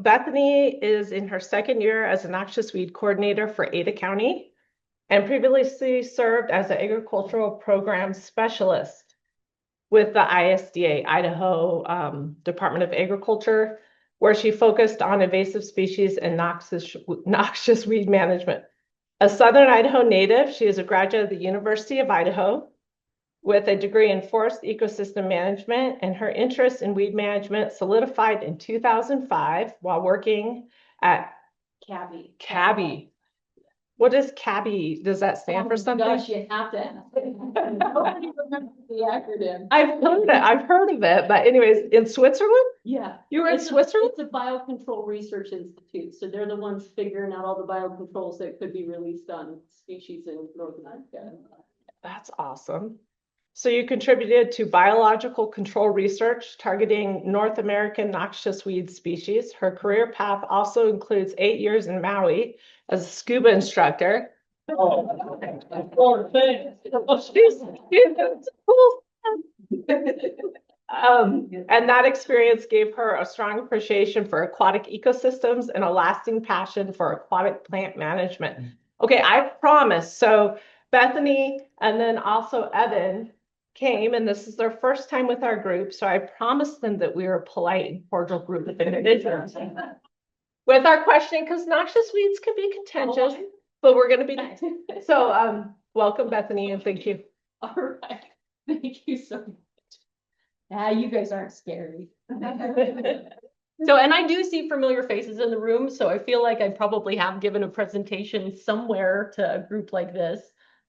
Bethany is in her second year as a noxious weed coordinator for Ada County and previously served as an agricultural program specialist with the ISDA, Idaho Department of Agriculture, where she focused on invasive species and noxious weed management. A Southern Idaho native, she is a graduate of the University of Idaho with a degree in forest ecosystem management, and her interest in weed management solidified in 2005 while working at Cabby. What is Cabby? Does that stand for something? Gosh, you have to ask. Nobody remembers the acronym. I've heard of it, but anyways, in Switzerland? Yeah. You were in Switzerland? It's a biocontrol research institute. So they're the ones figuring out all the biocontrols that could be released on species in North America. That's awesome. So you contributed to biological control research targeting North American noxious weed species. Her career path also includes 8 years in Maui as a scuba instructor. And that experience gave her a strong appreciation for aquatic ecosystems and a lasting passion for aquatic plant management. Okay, I promise. So Bethany and then also Evan came, and this is their first time with our group. So I promised them that we were a polite and cordial group of individuals with our questioning, because noxious weeds can be contentious, but we're going to be so. Welcome, Bethany, and thank you. All right, thank you so much. You guys aren't scary. So, and I do see familiar faces in the room, so I feel like I probably have given a presentation somewhere to a group like this.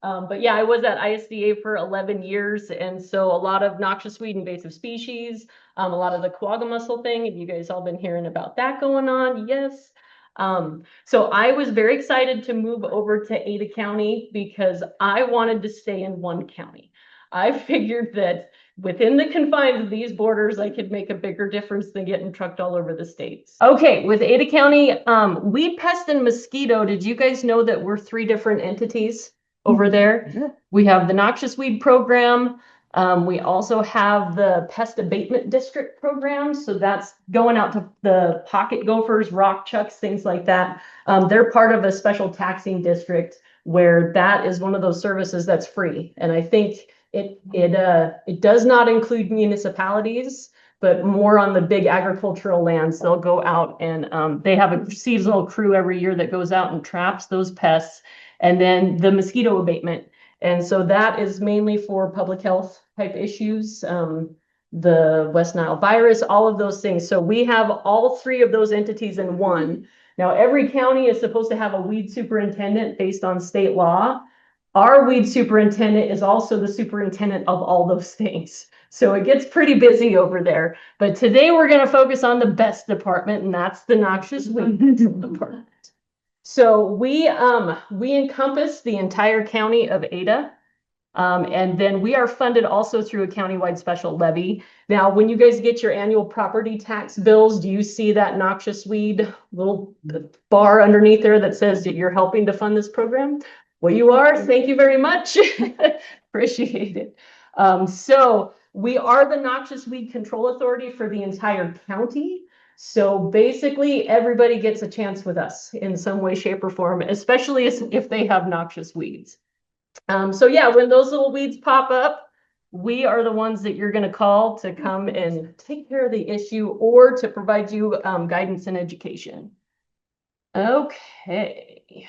But yeah, I was at ISDA for 11 years, and so a lot of noxious weed invasive species, a lot of the quagga mussel thing. Have you guys all been hearing about that going on? Yes. So I was very excited to move over to Ada County because I wanted to stay in one county. I figured that within the confines of these borders, I could make a bigger difference than getting trucked all over the states. Okay, with Ada County, weed, pest, and mosquito, did you guys know that we're 3 different entities over there? Yeah. We have the noxious weed program. We also have the pest abatement district program. So that's going out to the pocket gophers, rock chucks, things like that. They're part of a special taxing district where that is one of those services that's free. And I think it does not include municipalities, but more on the big agricultural lands. They'll go out and they have a seasonal crew every year that goes out and traps those pests. And then the mosquito abatement. And so that is mainly for public health type issues, the West Nile virus, all of those things. So we have all 3 of those entities in one. Now, every county is supposed to have a weed superintendent based on state law. Our weed superintendent is also the superintendent of all those things. So it gets pretty busy over there. But today we're going to focus on the best department, and that's the noxious weed department. So we encompass the entire county of Ada. And then we are funded also through a countywide special levy. Now, when you guys get your annual property tax bills, do you see that noxious weed little bar underneath there that says that you're helping to fund this program? Well, you are. Thank you very much. Appreciate it. So we are the noxious weed control authority for the entire county. So basically, everybody gets a chance with us in some way, shape, or form, especially if they have noxious weeds. So yeah, when those little weeds pop up, we are the ones that you're going to call to come and take care of the issue or to provide you guidance and education. Okay.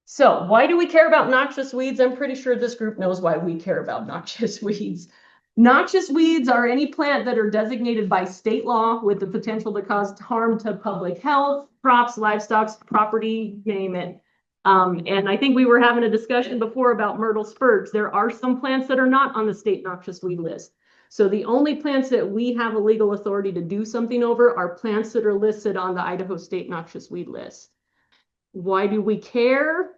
So why do we care about noxious weeds? I'm pretty sure this group knows why we care about noxious weeds. Noxious weeds are any plant that are designated by state law with the potential to cause harm to public health, crops, livestock, property, name it. And I think we were having a discussion before about myrtle spurge. There are some plants that are not on the state noxious weed list. So the only plants that we have a legal authority to do something over are plants that are listed on the Idaho State Noxious Weed List. Why do we care?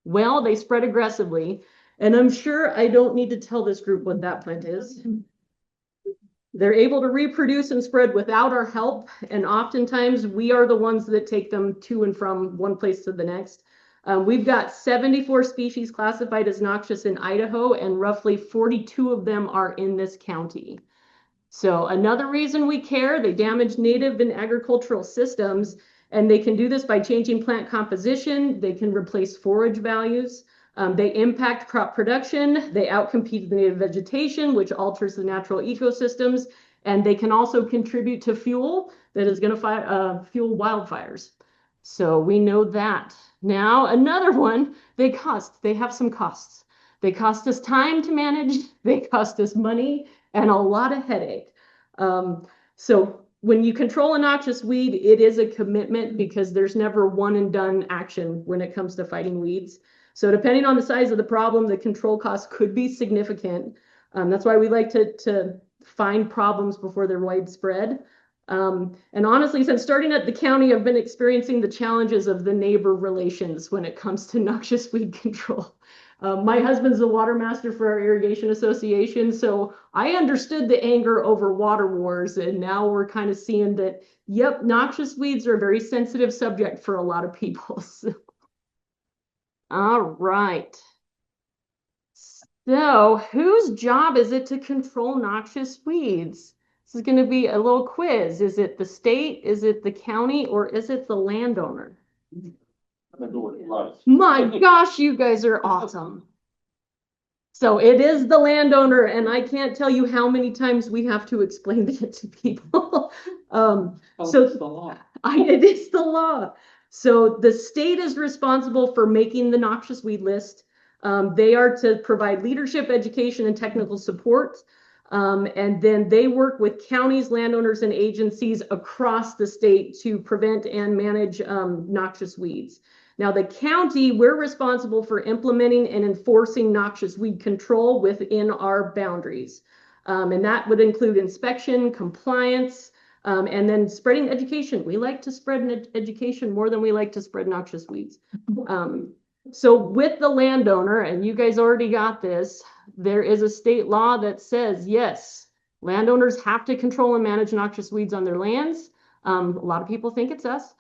Well, they spread aggressively. And I'm sure I don't need to tell this group what that plant is. They're able to reproduce and spread without our help. And oftentimes we are the ones that take them to and from one place to the next. We've got 74 species classified as noxious in Idaho, and roughly 42 of them are in this county. So another reason we care, they damage native and agricultural systems, and they can do this by changing plant composition. They can replace forage values. They impact crop production. They outcompete the native vegetation, which alters the natural ecosystems. And they can also contribute to fuel that is going to fuel wildfires. So we know that. Now, another one, they have some costs. They cost us time to manage. They cost us money and a lot of headache. So when you control a noxious weed, it is a commitment because there's never one and done action when it comes to fighting weeds. So depending on the size of the problem, the control cost could be significant. That's why we like to find problems before they're widespread. And honestly, since starting at the county, I've been experiencing the challenges of the neighbor relations when it comes to noxious weed control. My husband's the water master for our irrigation association, so I understood the anger over water wars, and now we're kind of seeing that, yep, noxious weeds are a very sensitive subject for a lot of people. So. All right. So whose job is it to control noxious weeds? This is going to be a little quiz. Is it the state, is it the county, or is it the landowner? My gosh, you guys are awesome. So it is the landowner, and I can't tell you how many times we have to explain it to people. It's the law. It is the law. So the state is responsible for making the noxious weed list. They are to provide leadership, education, and technical support. And then they work with counties, landowners, and agencies across the state to prevent and manage noxious weeds. Now, the county, we're responsible for implementing and enforcing noxious weed control within our boundaries. And that would include inspection, compliance, and then spreading education. We like to spread education more than we like to spread noxious weeds. So with the landowner, and you guys already got this, there is a state law that says, yes, landowners have to control and manage noxious weeds on their lands. A lot of people think it's us.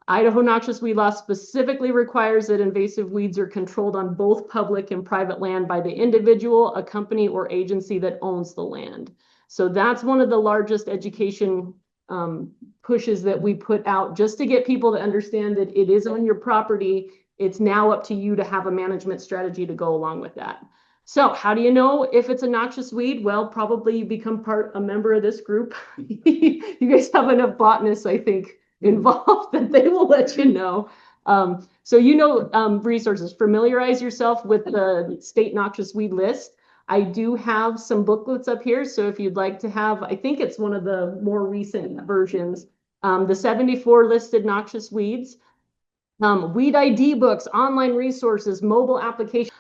Idaho noxious weed law specifically requires that invasive weeds are controlled on both public and private land by the individual, a company, or agency that owns the land. So that's one of the largest education pushes that we put out, just to get people to understand that it is on your property. It's now up to you to have a management strategy to go along with that. So how do you know if it's a noxious weed? Well, probably you become a member of this group. You guys have enough botanists, I think, involved that they will let you know. So resources, familiarize yourself with the state noxious weed list. I do have some booklets up here, so if you'd like to have, I think it's one of the more recent versions, the 74 listed noxious weeds, weed ID books, online resources, mobile applications.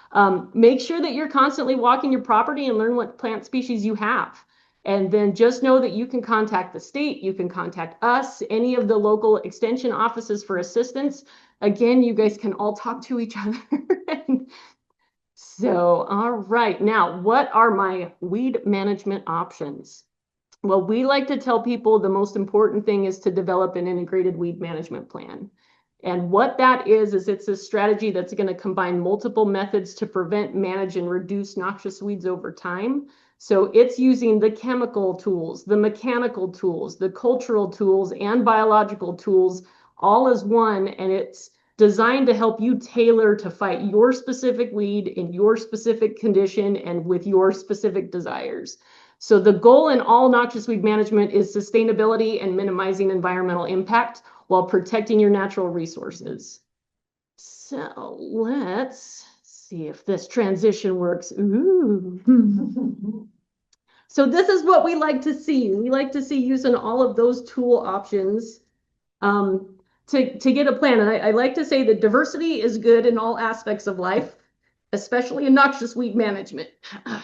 Make sure that you're constantly walking your property and learn what plant species you have. And then just know that you can contact the state, you can contact us, any of the local extension offices for assistance. Again, you guys can all talk to each other. So, all right, now what are my weed management options? Well, we like to tell people the most important thing is to develop an integrated weed management plan. And what that is it's a strategy that's going to combine multiple methods to prevent, manage, and reduce noxious weeds over time. So it's using the chemical tools, the mechanical tools, the cultural tools, and biological tools all as one, and it's designed to help you tailor to fight your specific weed in your specific condition and with your specific desires. So the goal in all noxious weed management is sustainability and minimizing environmental impact while protecting your natural resources. So let's see if this transition works. Ooh. So this is what we like to see. We like to see using all of those tool options to get a plan. And I like to say that diversity is good in all aspects of life, especially in noxious weed management.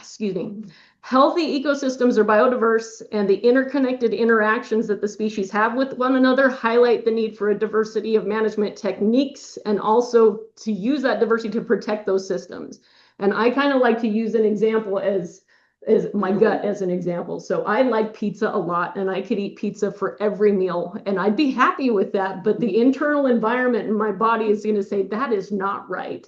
Excuse me. Healthy ecosystems are biodiverse, and the interconnected interactions that the species have with one another highlight the need for a diversity of management techniques, and also to use that diversity to protect those systems. And I kind of like to use an example as is my gut as an example. So I like pizza a lot and I could eat pizza for every meal and I'd be happy with that. But the internal environment in my body is going to say that is not right.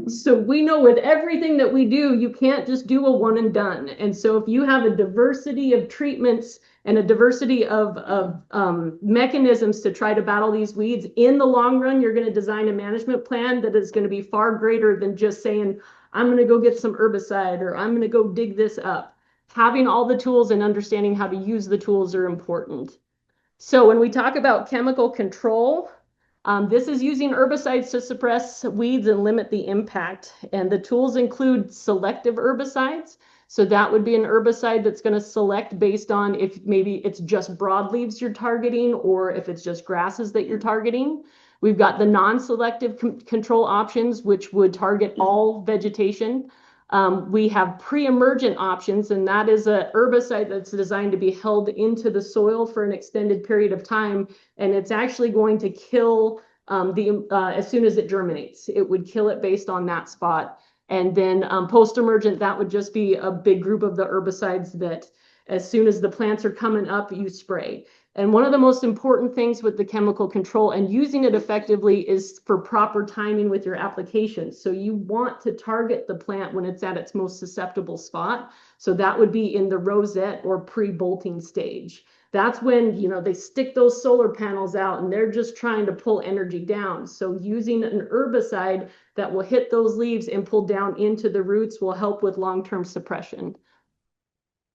So we know with everything that we do, you can't just do a one and done. And so if you have a diversity of treatments and a diversity of mechanisms to try to battle these weeds, in the long run, you're going to design a management plan that is going to be far greater than just saying, I'm going to go get some herbicide or I'm going to go dig this up. Having all the tools and understanding how to use the tools are important. So when we talk about chemical control, this is using herbicides to suppress weeds and limit the impact. And the tools include selective herbicides. So that would be an herbicide that's going to select based on if maybe it's just broadleaves you're targeting or if it's just grasses that you're targeting. We've got the non-selective control options, which would target all vegetation. We have pre-emergent options, and that is a herbicide that's designed to be held into the soil for an extended period of time, and it's actually going to kill as soon as it germinates. It would kill it based on that spot. And then post-emergent, that would just be a big group of the herbicides that as soon as the plants are coming up, you spray. And one of the most important things with the chemical control and using it effectively is for proper timing with your applications. So you want to target the plant when it's at its most susceptible spot. So that would be in the rosette or pre-bolting stage. That's when, you know, they stick those solar panels out and they're just trying to pull energy down. So using an herbicide that will hit those leaves and pull down into the roots will help with long-term suppression.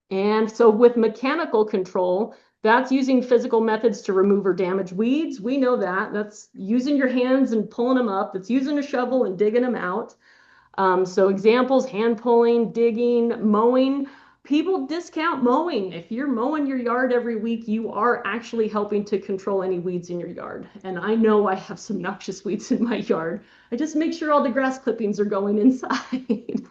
And so with mechanical control, that's using physical methods to remove or damage weeds. We know that. That's using your hands and pulling them up. It's using a shovel and digging them out. So examples, hand pulling, digging, mowing. People discount mowing. If you're mowing your yard every week, you are actually helping to control any weeds in your yard. And I know I have some noxious weeds in my yard. I just make sure all the grass clippings are going inside.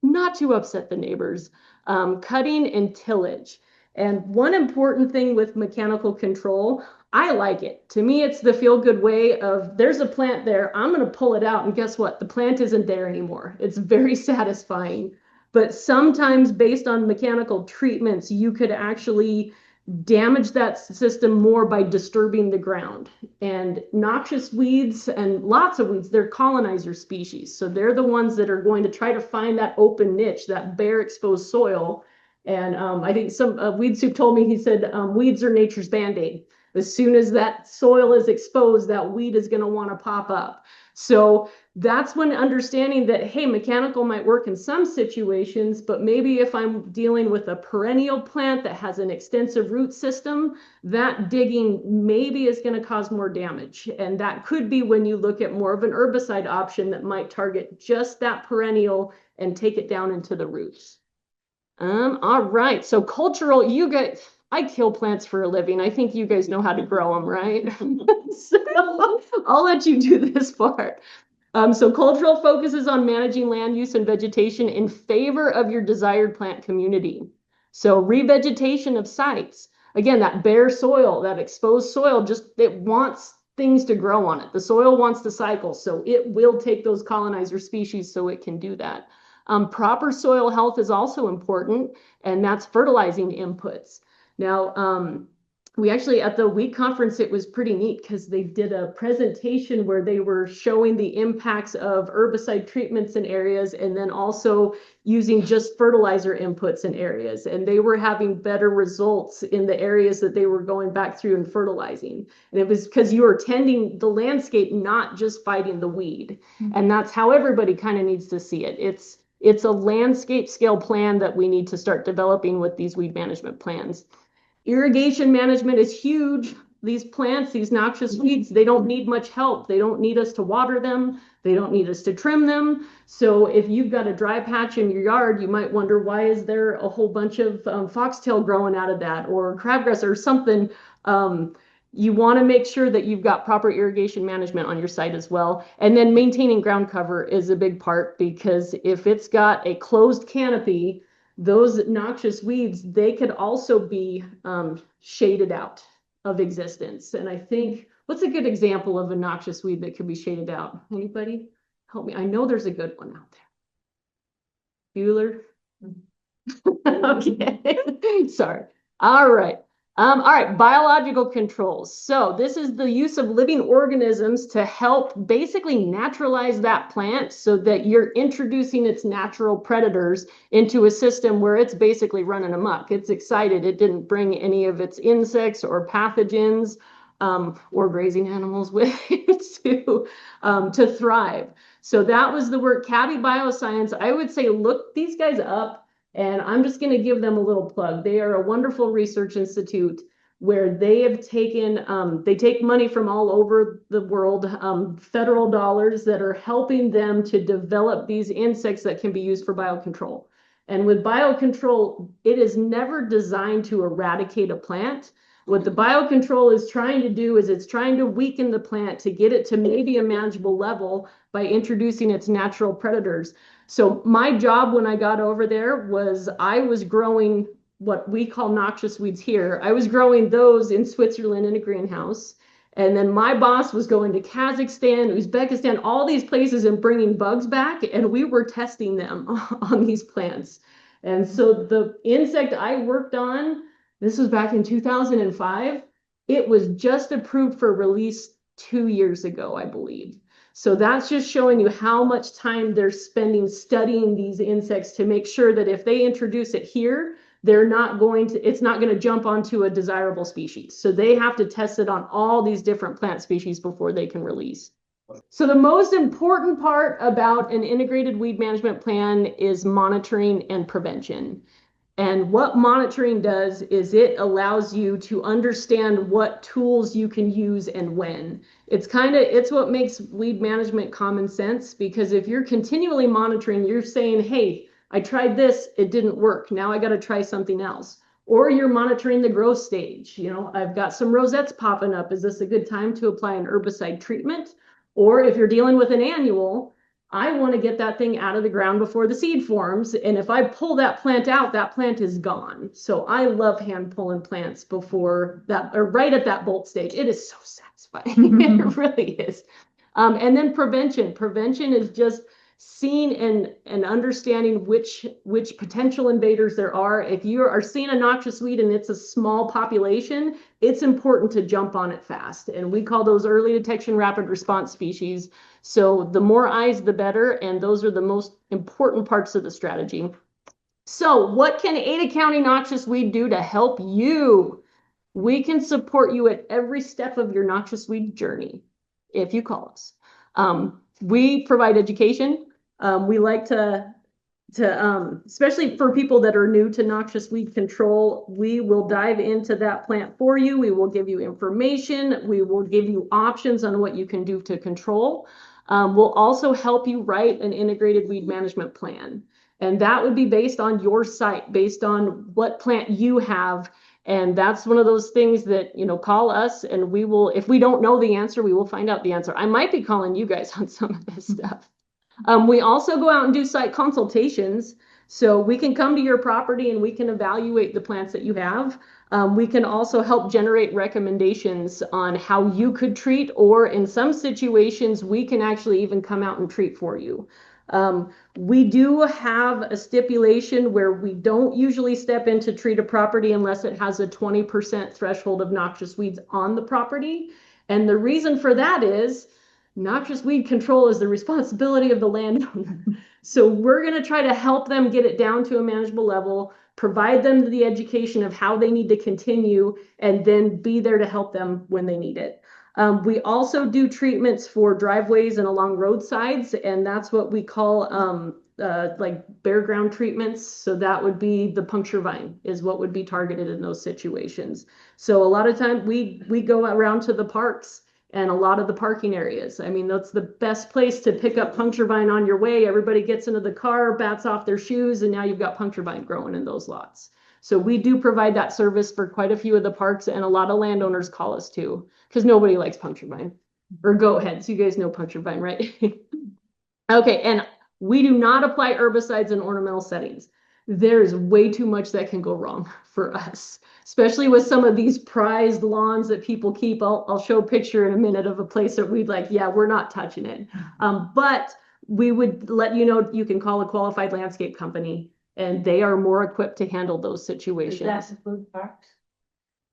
Not to upset the neighbors. Cutting and tillage. And one important thing with mechanical control, I like it. To me, it's the feel-good way of there's a plant there, I'm going to pull it out, and guess what? The plant isn't there anymore. It's very satisfying. But sometimes based on mechanical treatments, you could actually damage that system more by disturbing the ground. And noxious weeds and lots of weeds, they're colonizer species. So they're the ones that are going to try to find that open niche, that bare exposed soil. And I think some Weed Soup told me, he said, weeds are nature's Band-Aid. As soon as that soil is exposed, that weed is going to want to pop up. So that's when understanding that, hey, mechanical might work in some situations, but maybe if I'm dealing with a perennial plant that has an extensive root system, that digging maybe is going to cause more damage. And that could be when you look at more of an herbicide option that might target just that perennial and take it down into the roots. All right, so cultural, you guys, I kill plants for a living. I think you guys know how to grow them, right? So I'll let you do this part. So cultural focuses on managing land use and vegetation in favor of your desired plant community. So revegetation of sites. Again, that bare soil, that exposed soil, it wants things to grow on it. The soil wants to cycle, so it will take those colonizer species so it can do that. Proper soil health is also important, and that's fertilizing inputs. Now, we actually, at the WEEK conference, it was pretty neat because they did a presentation where they were showing the impacts of herbicide treatments in areas and then also using just fertilizer inputs in areas. And they were having better results in the areas that they were going back through and fertilizing. And it was because you were tending the landscape, not just fighting the weed. Mm-hmm. And that's how everybody kind of needs to see it. It's a landscape scale plan that we need to start developing with these weed management plans. Irrigation management is huge. These plants, these noxious weeds, they don't need much help. They don't need us to water them. They don't need us to trim them. So if you've got a dry patch in your yard, you might wonder, why is there a whole bunch of foxtail growing out of that, or crabgrass or something? You want to make sure that you've got proper irrigation management on your site as well. And then maintaining ground cover is a big part, because if it's got a closed canopy, those noxious weeds, they could also be shaded out of existence. And I think, what's a good example of a noxious weed that could be shaded out? Anybody help me? I know there's a good one out there. Bueller? Okay, sorry. All right. All right, biological controls. So this is the use of living organisms to help basically naturalize that plant so that you're introducing its natural predators into a system where it's basically running amok. It's excited. It didn't bring any of its insects or pathogens or grazing animals with it to thrive. So that was the work, Cabby Bioscience. I would say look these guys up. And I'm just going to give them a little plug. They are a wonderful research institute where they have taken, they take money from all over the world, federal dollars that are helping them to develop these insects that can be used for biocontrol. And with biocontrol, it is never designed to eradicate a plant. What the biocontrol is trying to do is it's trying to weaken the plant to get it to maybe a manageable level by introducing its natural predators. So my job when I got over there was I was growing what we call noxious weeds here. I was growing those in Switzerland in a greenhouse. And then my boss was going to Kazakhstan, Uzbekistan, all these places and bringing bugs back. And we were testing them on these plants. And so the insect I worked on, this was back in 2005. It was just approved for release 2 years ago, I believe. So that's just showing you how much time they're spending studying these insects to make sure that if they introduce it here, it's not going to jump onto a desirable species. So they have to test it on all these different plant species before they can release. So the most important part about an integrated weed management plan is monitoring and prevention. And what monitoring does is it allows you to understand what tools you can use and when. It's what makes weed management common sense, because if you're continually monitoring, you're saying, hey, I tried this, it didn't work. Now I got to try something else. Or you're monitoring the growth stage. I've got some rosettes popping up. Is this a good time to apply an herbicide treatment? Or if you're dealing with an annual, I want to get that thing out of the ground before the seed forms. And if I pull that plant out, that plant is gone. So I love hand pulling plants before that, or right at that bolt stage. It is so satisfying. It really is. And then prevention. Prevention is just seeing and understanding which potential invaders there are. If you are seeing a noxious weed and it's a small population, it's important to jump on it fast. And we call those early detection rapid response species. So the more eyes, the better. And those are the most important parts of the strategy. So what can Ada County Noxious Weed do to help you? We can support you at every step of your noxious weed journey if you call us. We provide education. We like to especially for people that are new to noxious weed control, we will dive into that plant for you. We will give you information. We will give you options on what you can do to control. We'll also help you write an integrated weed management plan. And that would be based on your site, based on what plant you have. And that's one of those things that, call us and we will, if we don't know the answer, we will find out the answer. I might be calling you guys on some of this stuff. We also go out and do site consultations. So we can come to your property and we can evaluate the plants that you have. We can also help generate recommendations on how you could treat, or in some situations, we can actually even come out and treat for you. We do have a stipulation where we don't usually step in to treat a property unless it has a 20% threshold of noxious weeds on the property. And the reason for that is noxious weed control is the responsibility of the landowner. So we're going to try to help them get it down to a manageable level, provide them the education of how they need to continue, and then be there to help them when they need it. We also do treatments for driveways and along roadsides, and that's what we call like bare ground treatments. So that would be the puncture vine is what would be targeted in those situations. So a lot of times we go around to the parks and a lot of the parking areas. I mean, that's the best place to pick up puncture vine on your way. Everybody gets into the car, bats off their shoes, and now you've got puncture vine growing in those lots. So we do provide that service for quite a few of the parks, and a lot of landowners call us too, because nobody likes puncture vine or goat heads. You guys know puncture vine, right? Okay, and we do not apply herbicides in ornamental settings. There's way too much that can go wrong for us, especially with some of these prized lawns that people keep. I'll show a picture in a minute of a place that we'd like, yeah, we're not touching it. But we would let you know you can call a qualified landscape company and they are more equipped to handle those situations. Does that include parks?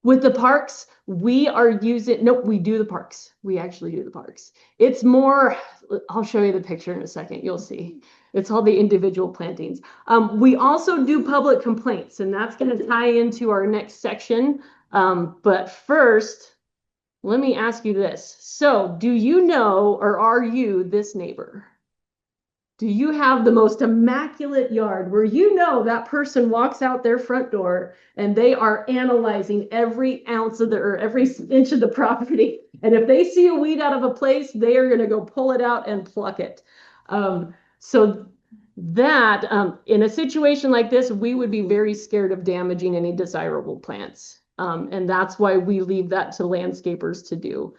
With the parks, we are using, nope, we do the parks. We actually do the parks. It's more, I'll show you the picture in a second, you'll see. It's all the individual plantings. We also do public complaints, and that's going to tie into our next section. But first, let me ask you this. So, do you know, or are you this neighbor? Do you have the most immaculate yard where you know that person walks out their front door and they are analyzing every ounce of or every inch of the property? And if they see a weed out of a place, they are going to go pull it out and pluck it. So that in a situation like this, we would be very scared of damaging any desirable plants. And that's why we leave that to landscapers to do.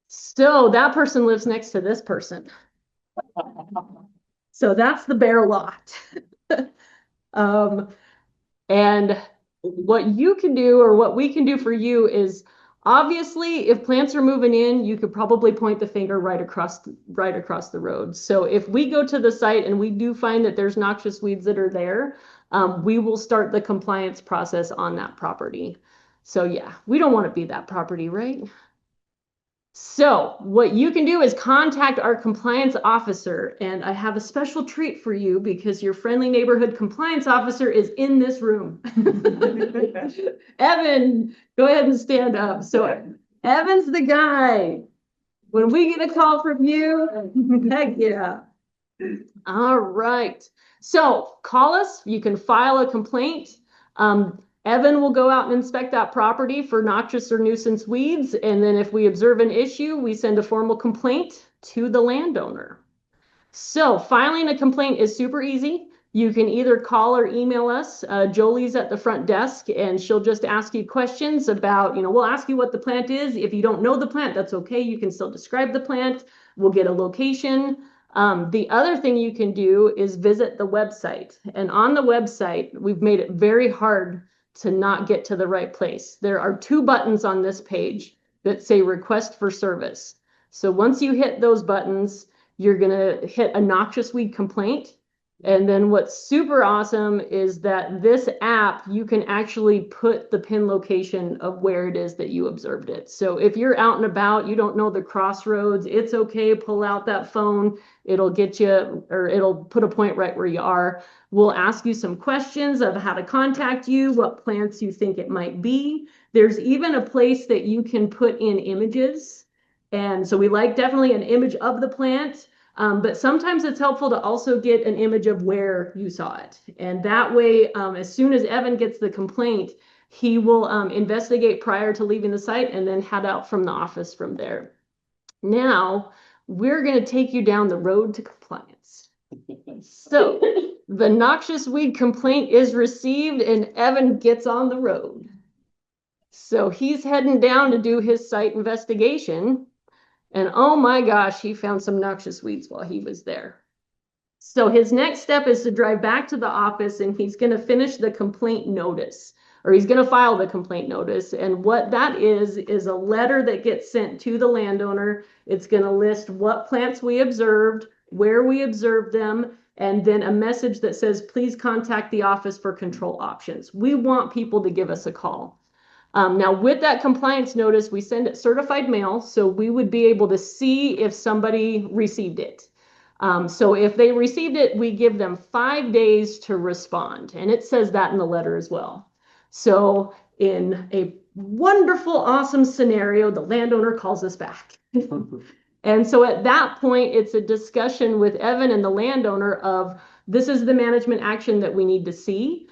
So that person lives next to this person. So that's the bare lot. And what you can do, or what we can do for you, is obviously if plants are moving in, you could probably point the finger right across the road. So if we go to the site and we do find that there's noxious weeds that are there, we will start the compliance process on that property. So yeah, we don't want to be that property, right? So what you can do is contact our compliance officer, and I have a special treat for you because your friendly neighborhood compliance officer is in this room. Evan, go ahead and stand up. So Evan's the guy. When we get a call from you, heck yeah. All right. So call us. You can file a complaint. Evan will go out and inspect that property for noxious or nuisance weeds. And then if we observe an issue, we send a formal complaint to the landowner. So filing a complaint is super easy. You can either call or email us. Jolie's at the front desk and she'll just ask you questions about, we'll ask you what the plant is. If you don't know the plant, that's okay. You can still describe the plant. We'll get a location. The other thing you can do is visit the website. And on the website, we've made it very hard to not get to the right place. There are 2 buttons on this page that say request for service. So once you hit those buttons, you're gonna hit a noxious weed complaint. And then what's super awesome is that this app, you can actually put the pin location of where it is that you observed it. So if you're out and about, you don't know the crossroads, it's okay, pull out that phone. It'll get you, or it'll put a point right where you are. We'll ask you some questions of how to contact you, what plants you think it might be. There's even a place that you can put in images. And so we like definitely an image of the plant, but sometimes it's helpful to also get an image of where you saw it. And that way, as soon as Evan gets the complaint, he will investigate prior to leaving the site and then head out from the office from there. Now, we're going to take you down the road to compliance. So the noxious weed complaint is received and Evan gets on the road. So he's heading down to do his site investigation. And oh my gosh, he found some noxious weeds while he was there. So his next step is to drive back to the office and he's going to finish the complaint notice, or he's going to file the complaint notice. And what that is a letter that gets sent to the landowner. It's going to list what plants we observed, where we observed them, and then a message that says, please contact the office for control options. We want people to give us a call. Now, with that compliance notice, we send it certified mail, so we would be able to see if somebody received it. So if they received it, we give them 5 days to respond, and it says that in the letter as well. So in a wonderful, awesome scenario, the landowner calls us back. And so at that point, it's a discussion with Evan and the landowner of, this is the management action that we need to see.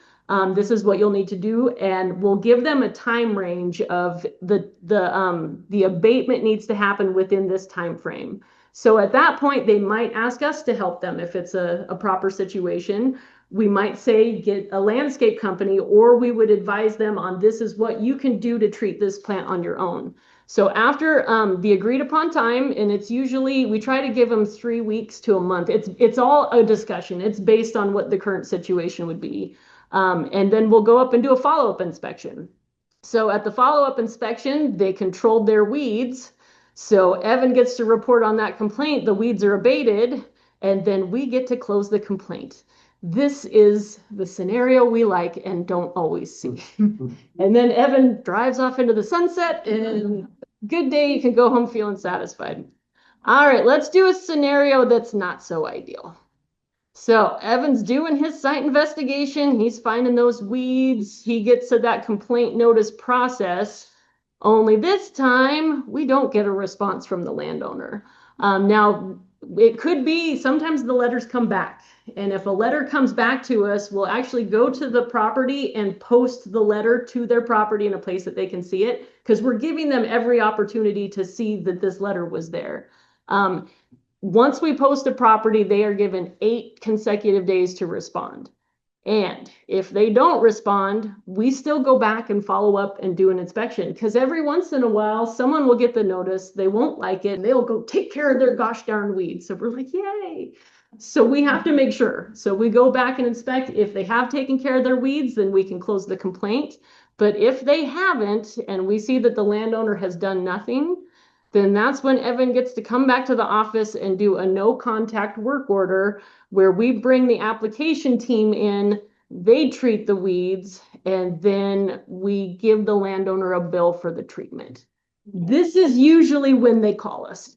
This is what you'll need to do, and we'll give them a time range of the abatement needs to happen within this time frame. So at that point, they might ask us to help them if it's a proper situation. We might say get a landscape company, or we would advise them on this is what you can do to treat this plant on your own. So after the agreed upon time, and it's usually, we try to give them 3 weeks to a month. It's all a discussion. It's based on what the current situation would be. And then we'll go up and do a follow-up inspection. So at the follow-up inspection, they controlled their weeds. So Evan gets to report on that complaint, the weeds are abated, and then we get to close the complaint. this is the scenario we like and don't always see. And then Evan drives off into the sunset and good day, you can go home feeling satisfied. All right, let's do a scenario that's not so ideal. So Evan's doing his site investigation. He's finding those weeds. He gets to that complaint notice process. Only this time, we don't get a response from the landowner. Now, it could be sometimes the letters come back. And if a letter comes back to us, we'll actually go to the property and post the letter to their property in a place that they can see it, because we're giving them every opportunity to see that this letter was there. Once we post a property, they are given 8 consecutive days to respond. And if they don't respond, we still go back and follow up and do an inspection, because every once in a while, someone will get the notice, they won't like it, and they'll go take care of their gosh darn weeds. So we're like, yay. So we have to make sure. So we go back and inspect. If they have taken care of their weeds, then we can close the complaint. But if they haven't, and we see that the landowner has done nothing, then that's when Evan gets to come back to the office and do a no contact work order, where we bring the application team in, they treat the weeds, and then we give the landowner a bill for the treatment. This is usually when they call us.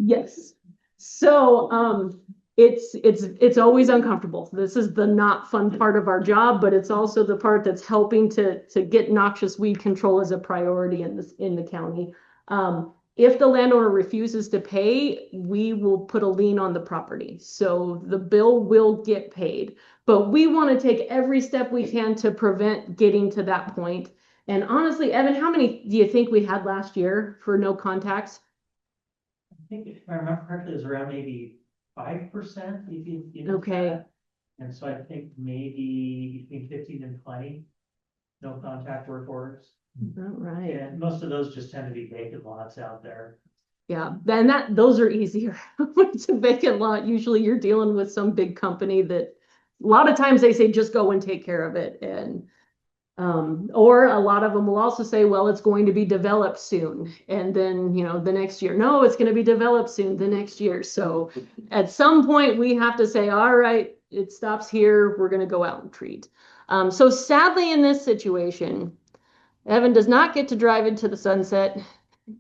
Yes. So it's always uncomfortable. This is the not fun part of our job, but it's also the part that's helping to get noxious weed control as a priority in the county. If the landowner refuses to pay, we will put a lien on the property. So the bill will get paid. But we want to take every step we can to prevent getting to that point. And honestly, Evan, how many do you think we had last year for no contacts? I think if I remember correctly, it was around maybe 5%. Okay. And so I think maybe between 15 and 20 no contact work orders. All right. And most of those just tend to be vacant lots out there. Yeah, then those are easier. When it's a vacant lot, usually you're dealing with some big company that a lot of times they say just go and take care of it. And or a lot of them will also say, well, it's going to be developed soon. And then, the next year, no, it's going to be developed soon the next year. So at some point we have to say, all right, it stops here. We're going to go out and treat. So sadly in this situation, Evan does not get to drive into the sunset,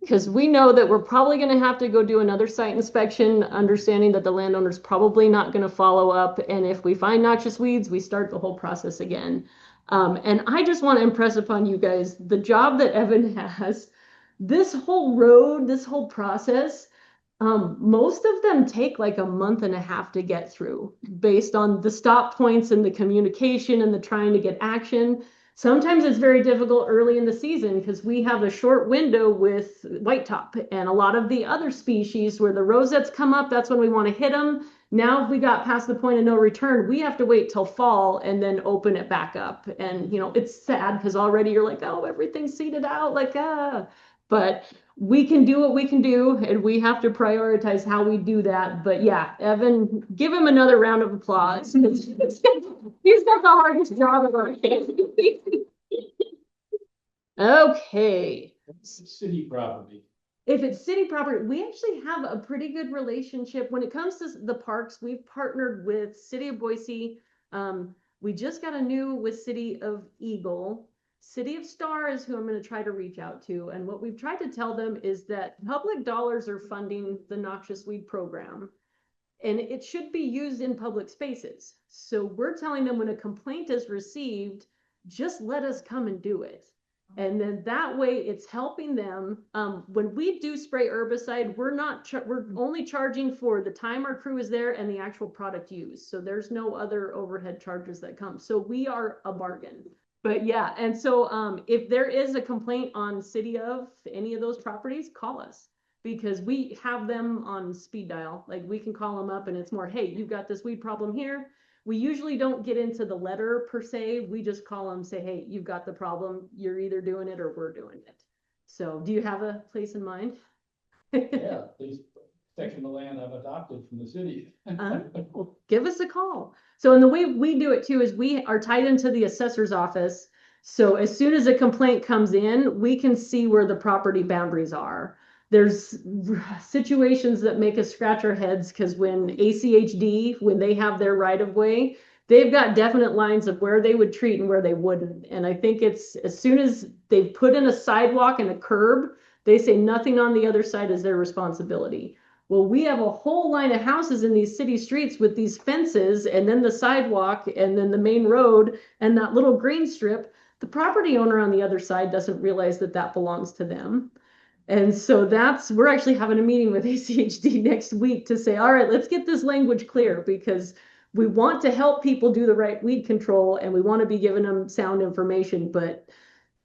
because we know that we're probably going to have to go do another site inspection, understanding that the landowner's probably not going to follow up. And if we find noxious weeds, we start the whole process again. And I just want to impress upon you guys the job that Evan has. This whole road, this whole process, most of them take like a month and a half to get through, based on the stop points and the communication and the trying to get action. Sometimes it's very difficult early in the season because we have a short window with white top and a lot of the other species where the rosettes come up. That's when we want to hit them. Now, if we got past the point of no return, we have to wait till fall and then open it back up. And, it's sad because already you're like, oh, everything's seeded out, like, but we can do what we can do, and we have to prioritize how we do that. But yeah, Evan, give him another round of applause. He's got the hardest job of our family. Okay. City property. If it's city property, we actually have a pretty good relationship. When it comes to the parks, we've partnered with City of Boise. We just got a new with City of Eagle. City of Star is who I'm going to try to reach out to. And what we've tried to tell them is that public dollars are funding the noxious weed program, and it should be used in public spaces. So we're telling them when a complaint is received, just let us come and do it. And then that way it's helping them. When we do spray herbicide, we're only charging for the time our crew is there and the actual product used. So there's no other overhead charges that come. So we are a bargain. But yeah, and so if there is a complaint on city of any of those properties, call us, because we have them on speed dial. Like we can call them up and it's more, hey, you've got this weed problem here. We usually don't get into the letter per se. We just call them, say, hey, you've got the problem. You're either doing it or we're doing it. So do you have a place in mind? Yeah, please section the land I've adopted from the city. Well, give us a call. So, and the way we do it too is we are tied into the assessor's office. So as soon as a complaint comes in, we can see where the property boundaries are. there's situations that make us scratch our heads because when ACHD, when they have their right of way, they've got definite lines of where they would treat and where they wouldn't. And I think it's as soon as they put in a sidewalk and a curb, they say nothing on the other side is their responsibility. Well, we have a whole line of houses in these city streets with these fences and then the sidewalk and then the main road and that little green strip. The property owner on the other side doesn't realize that that belongs to them. And so we're actually having a meeting with ACHD next week to say, all right, let's get this language clear because we want to help people do the right weed control and we want to be giving them sound information. But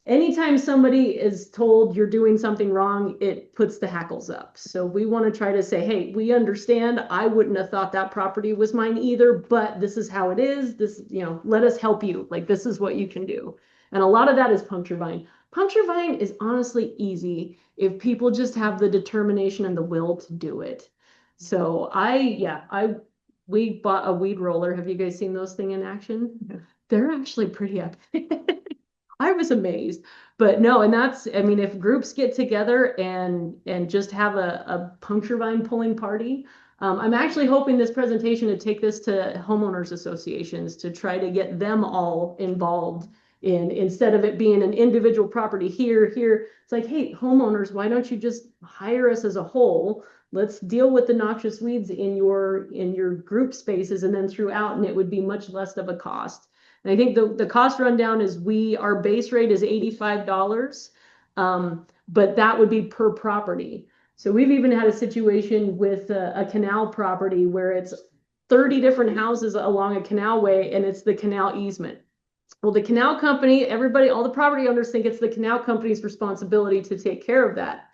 anytime somebody is told you're doing something wrong, it puts the hackles up. So we want to try to say, hey, we understand. I wouldn't have thought that property was mine either, but this is how it is. This, let us help you. Like, this is what you can do. And a lot of that is puncture vine. Puncture vine is honestly easy if people just have the determination and the will to do it. So we bought a weed roller. Have you guys seen those things in action? Yeah. They're actually pretty epic. I was amazed, but no, and if groups get together and just have a puncture vine pulling party, I'm actually hoping this presentation to take this to homeowners associations to try to get them all involved instead of it being an individual property here. It's like, hey, homeowners, why don't you just hire us as a whole? Let's deal with the noxious weeds in your group spaces and then throughout, and it would be much less of a cost. And I think the cost rundown is our base rate is $85, but that would be per property. So we've even had a situation with a canal property where it's 30 different houses along a canalway and it's the canal easement. Well, the canal company, all the property owners think it's the canal company's responsibility to take care of that.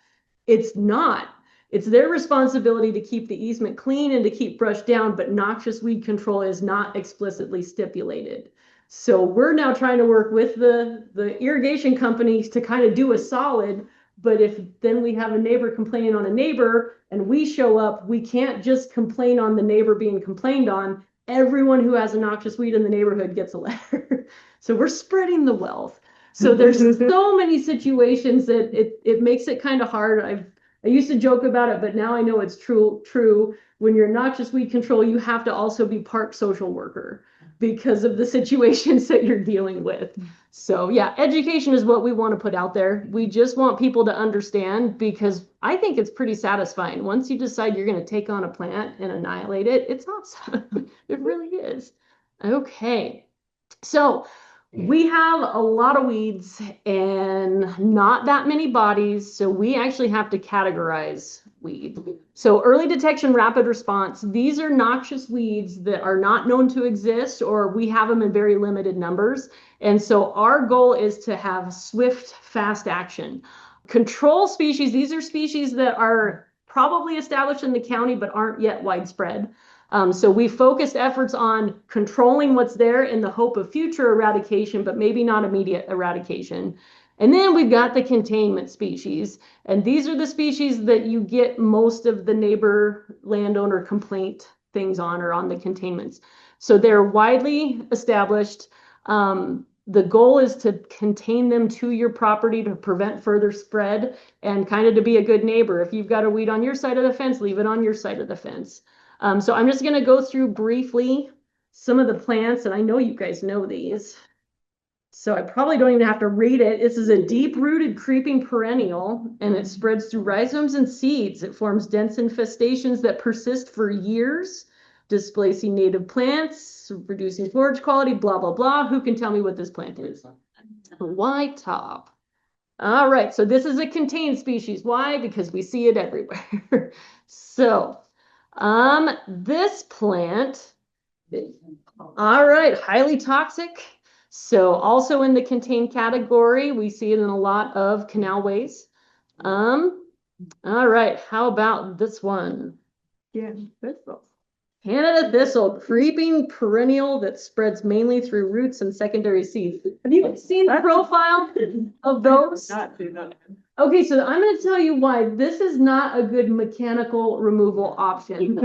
It's not. It's their responsibility to keep the easement clean and to keep brush down, but noxious weed control is not explicitly stipulated. So we're now trying to work with the irrigation companies to kind of do a solid, but if then we have a neighbor complaining on a neighbor and we show up, we can't just complain on the neighbor being complained on. Everyone who has a noxious weed in the neighborhood gets a letter. So we're spreading the wealth. So there's so many situations that it makes it kind of hard. I used to joke about it, but now I know it's true. When you're noxious weed control, you have to also be part social worker because of the situations that you're dealing with. So yeah, education is what we want to put out there. We just want people to understand because I think it's pretty satisfying. Once you decide you're going to take on a plant and annihilate it, it's awesome. It really is. Okay. So we have a lot of weeds and not that many bodies, so we actually have to categorize weed. So early detection, rapid response, these are noxious weeds that are not known to exist or we have them in very limited numbers. And so our goal is to have swift, fast action. Control species, these are species that are probably established in the county but aren't yet widespread. So we focused efforts on controlling what's there in the hope of future eradication, but maybe not immediate eradication. And then we've got the containment species. And these are the species that you get most of the neighbor landowner complaint things on or on the containments. So they're widely established. The goal is to contain them to your property to prevent further spread and kind of to be a good neighbor. If you've got a weed on your side of the fence, leave it on your side of the fence. So I'm just going to go through briefly some of the plants, and I know you guys know these. So I probably don't even have to read it. This is a deep-rooted creeping perennial, and it spreads through rhizomes and seeds. It forms dense infestations that persist for years, displacing native plants, reducing forage quality, blah, blah, blah. Who can tell me what this plant is? White top. All right, so this is a contained species. Why? Because we see it everywhere. So this plant, all right, highly toxic. So also in the contained category, we see it in a lot of canalways. All right, how about this one? Yeah, thistle. Canada thistle, creeping perennial that spreads mainly through roots and secondary seeds. Have you seen the profile of those? Not do that. Okay, so I'm going to tell you why this is not a good mechanical removal option.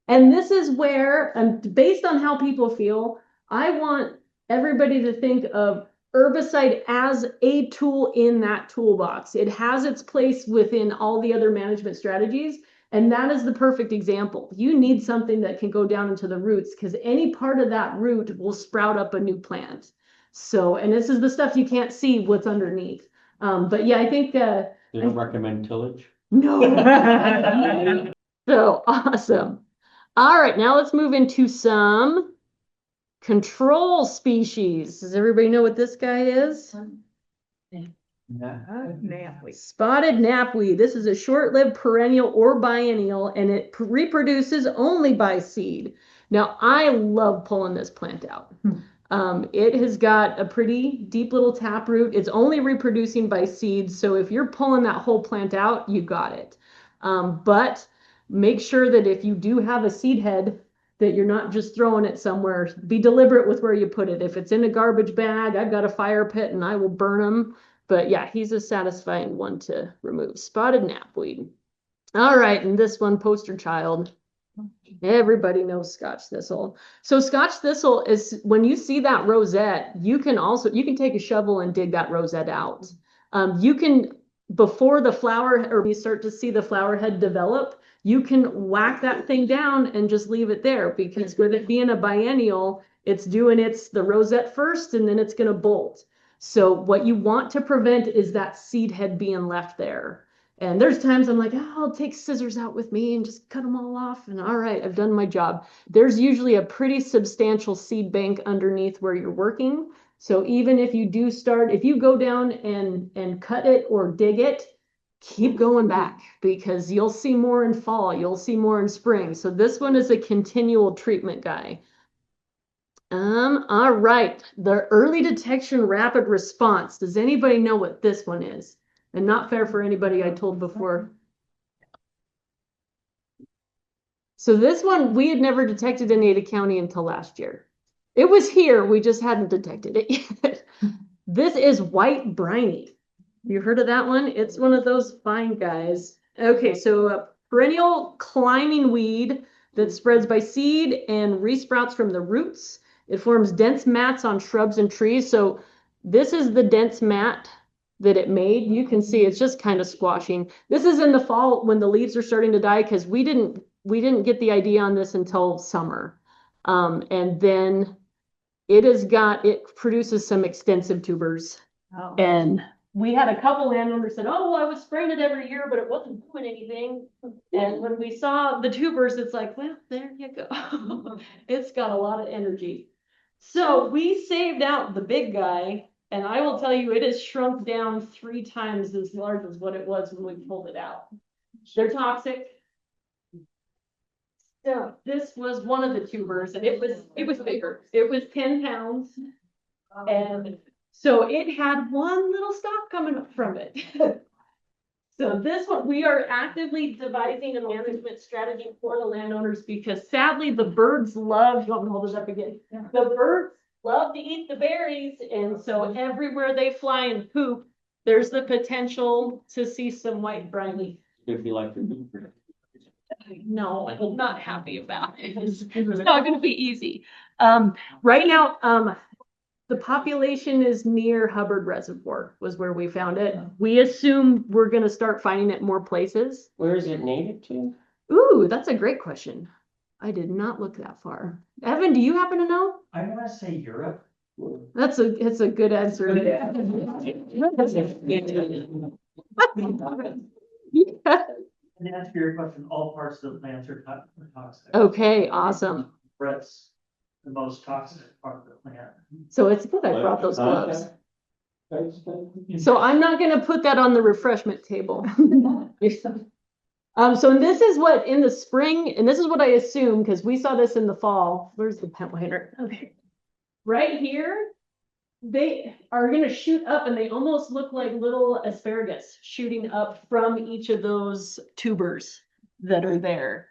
And this is where, based on how people feel, I want everybody to think of herbicide as a tool in that toolbox. It has its place within all the other management strategies. And that is the perfect example. You need something that can go down into the roots because any part of that root will sprout up a new plant. So, and this is the stuff you can't see what's underneath. But yeah, I think, They don't recommend tillage? no. So awesome. All right, now let's move into some control species. Does everybody know what this guy is? Spotted knapweed. This is a short-lived perennial or biennial, and it reproduces only by seed. Now, I love pulling this plant out. It has got a pretty deep little taproot. It's only reproducing by seeds, so if you're pulling that whole plant out, you got it. But make sure that if you do have a seed head, that you're not just throwing it somewhere. Be deliberate with where you put it. If it's in a garbage bag, I've got a fire pit and I will burn them. But yeah, he's a satisfying one to remove. Spotted knapweed. All right, and this one, poster child. Everybody knows Scotch thistle. So Scotch thistle is, when you see that rosette, you can take a shovel and dig that rosette out. You can, before the flower, or you start to see the flower head develop, you can whack that thing down and just leave it there, because with it being a biennial, it's doing the rosette first and then it's going to bolt. So what you want to prevent is that seed head being left there. And there's times I'm like, oh, I'll take scissors out with me and just cut them all off. And all right, I've done my job. There's usually a pretty substantial seed bank underneath where you're working. So even if you do start, if you go down and cut it or dig it, keep going back, because you'll see more in fall, you'll see more in spring. So this one is a continual treatment guy. All right, the early detection rapid response. Does anybody know what this one is? And not fair for anybody I told before. So this one we had never detected in Ada County until last year. It was here, we just hadn't detected it yet. This is white briny. You heard of that one? It's one of those fine guys. Okay, so a perennial climbing weed that spreads by seed and resprouts from the roots. It forms dense mats on shrubs and trees. So this is the dense mat that it made. You can see it's just kind of squashing. This is in the fall when the leaves are starting to die, because we didn't get the idea on this until summer. And then it produces some extensive tubers. Oh. And we had a couple landowners said, oh, well, I was spraying it every year, but it wasn't doing anything. And when we saw the tubers, it's like, well, there you go. It's got a lot of energy. So we saved out the big guy, and I will tell you, it has shrunk down 3 times as large as what it was when we pulled it out. They're toxic. So this was one of the tubers, and it was bigger. It was 10 pounds. And so it had one little stalk coming up from it. So this one, we are actively devising a management strategy for the landowners, because sadly the birds love, you want me to hold this up again? Yeah. The birds love to eat the berries, and so everywhere they fly and poop, there's the potential to see some white briny. If you like to. No, I'm not happy about it. It's not going to be easy. Right now, the population is near Hubbard Reservoir was where we found it. We assume we're going to start finding it more places. Where is it native to? Ooh, that's a great question. I did not look that far. Evan, do you happen to know? I want to say Europe. It's a good answer. Yeah. And to answer your question, all parts of the plants are toxic. Okay, awesome. Brett's the most toxic part of the plant. So it's good I brought those gloves. So I'm not going to put that on the refreshment table. So this is what in the spring, and this is what I assume, because we saw this in the fall. Where's the pen lighter? Okay. Right here, they are going to shoot up, and they almost look like little asparagus shooting up from each of those tubers that are there.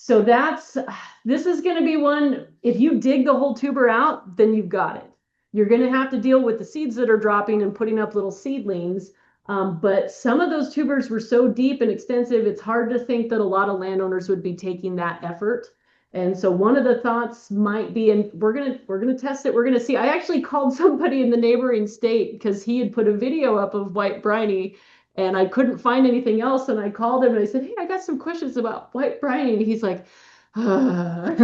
So this is going to be one, if you dig the whole tuber out, then you've got it. You're going to have to deal with the seeds that are dropping and putting up little seedlings. But some of those tubers were so deep and extensive, it's hard to think that a lot of landowners would be taking that effort. And so one of the thoughts might be, and we're gonna test it. We're gonna see. I actually called somebody in the neighboring state because he had put a video up of white briny, and I couldn't find anything else. And I called him and I said, "Hey, I got some questions about white briny," and he's like, "Ah."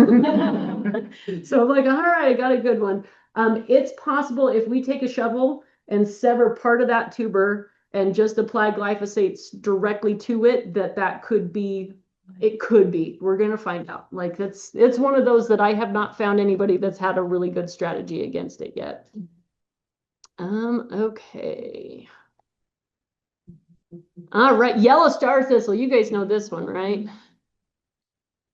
So I'm like, "All right, I got a good one." It's possible if we take a shovel and sever part of that tuber and just apply glyphosate directly to it, that could be. It could be. We're gonna find out. Like it's one of those that I have not found anybody that's had a really good strategy against it yet. Okay. All right, yellow star thistle. You guys know this one, right?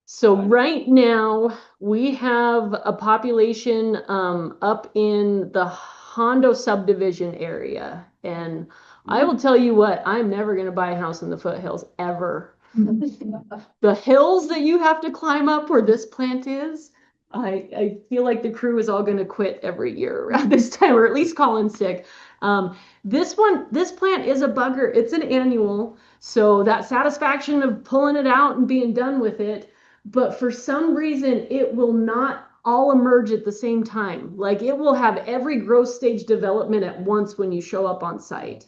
So right now we have a population up in the Hondo subdivision area, and I will tell you what, I'm never gonna buy a house in the foothills ever. The hills that you have to climb up where this plant is, I feel like the crew is all going to quit every year around this time, or at least call in sick. This plant is a bugger. It's an annual, so that satisfaction of pulling it out and being done with it, but for some reason it will not all emerge at the same time. Like it will have every growth stage development at once when you show up on site.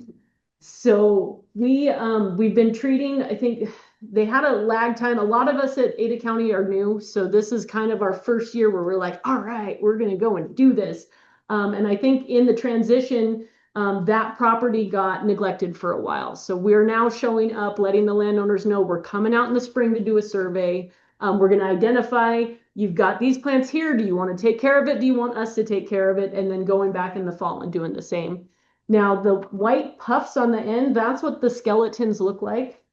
So we've been treating, I think they had a lag time. A lot of us at Ada County are new, so this is kind of our first year where we're like, all right, we're going to go and do this. And I think in the transition, that property got neglected for a while. So we're now showing up, letting the landowners know we're coming out in the spring to do a survey. We're going to identify, you've got these plants here. Do you want to take care of it? Do you want us to take care of it? And then going back in the fall and doing the same. Now, the white puffs on the end, that's what the skeletons look like.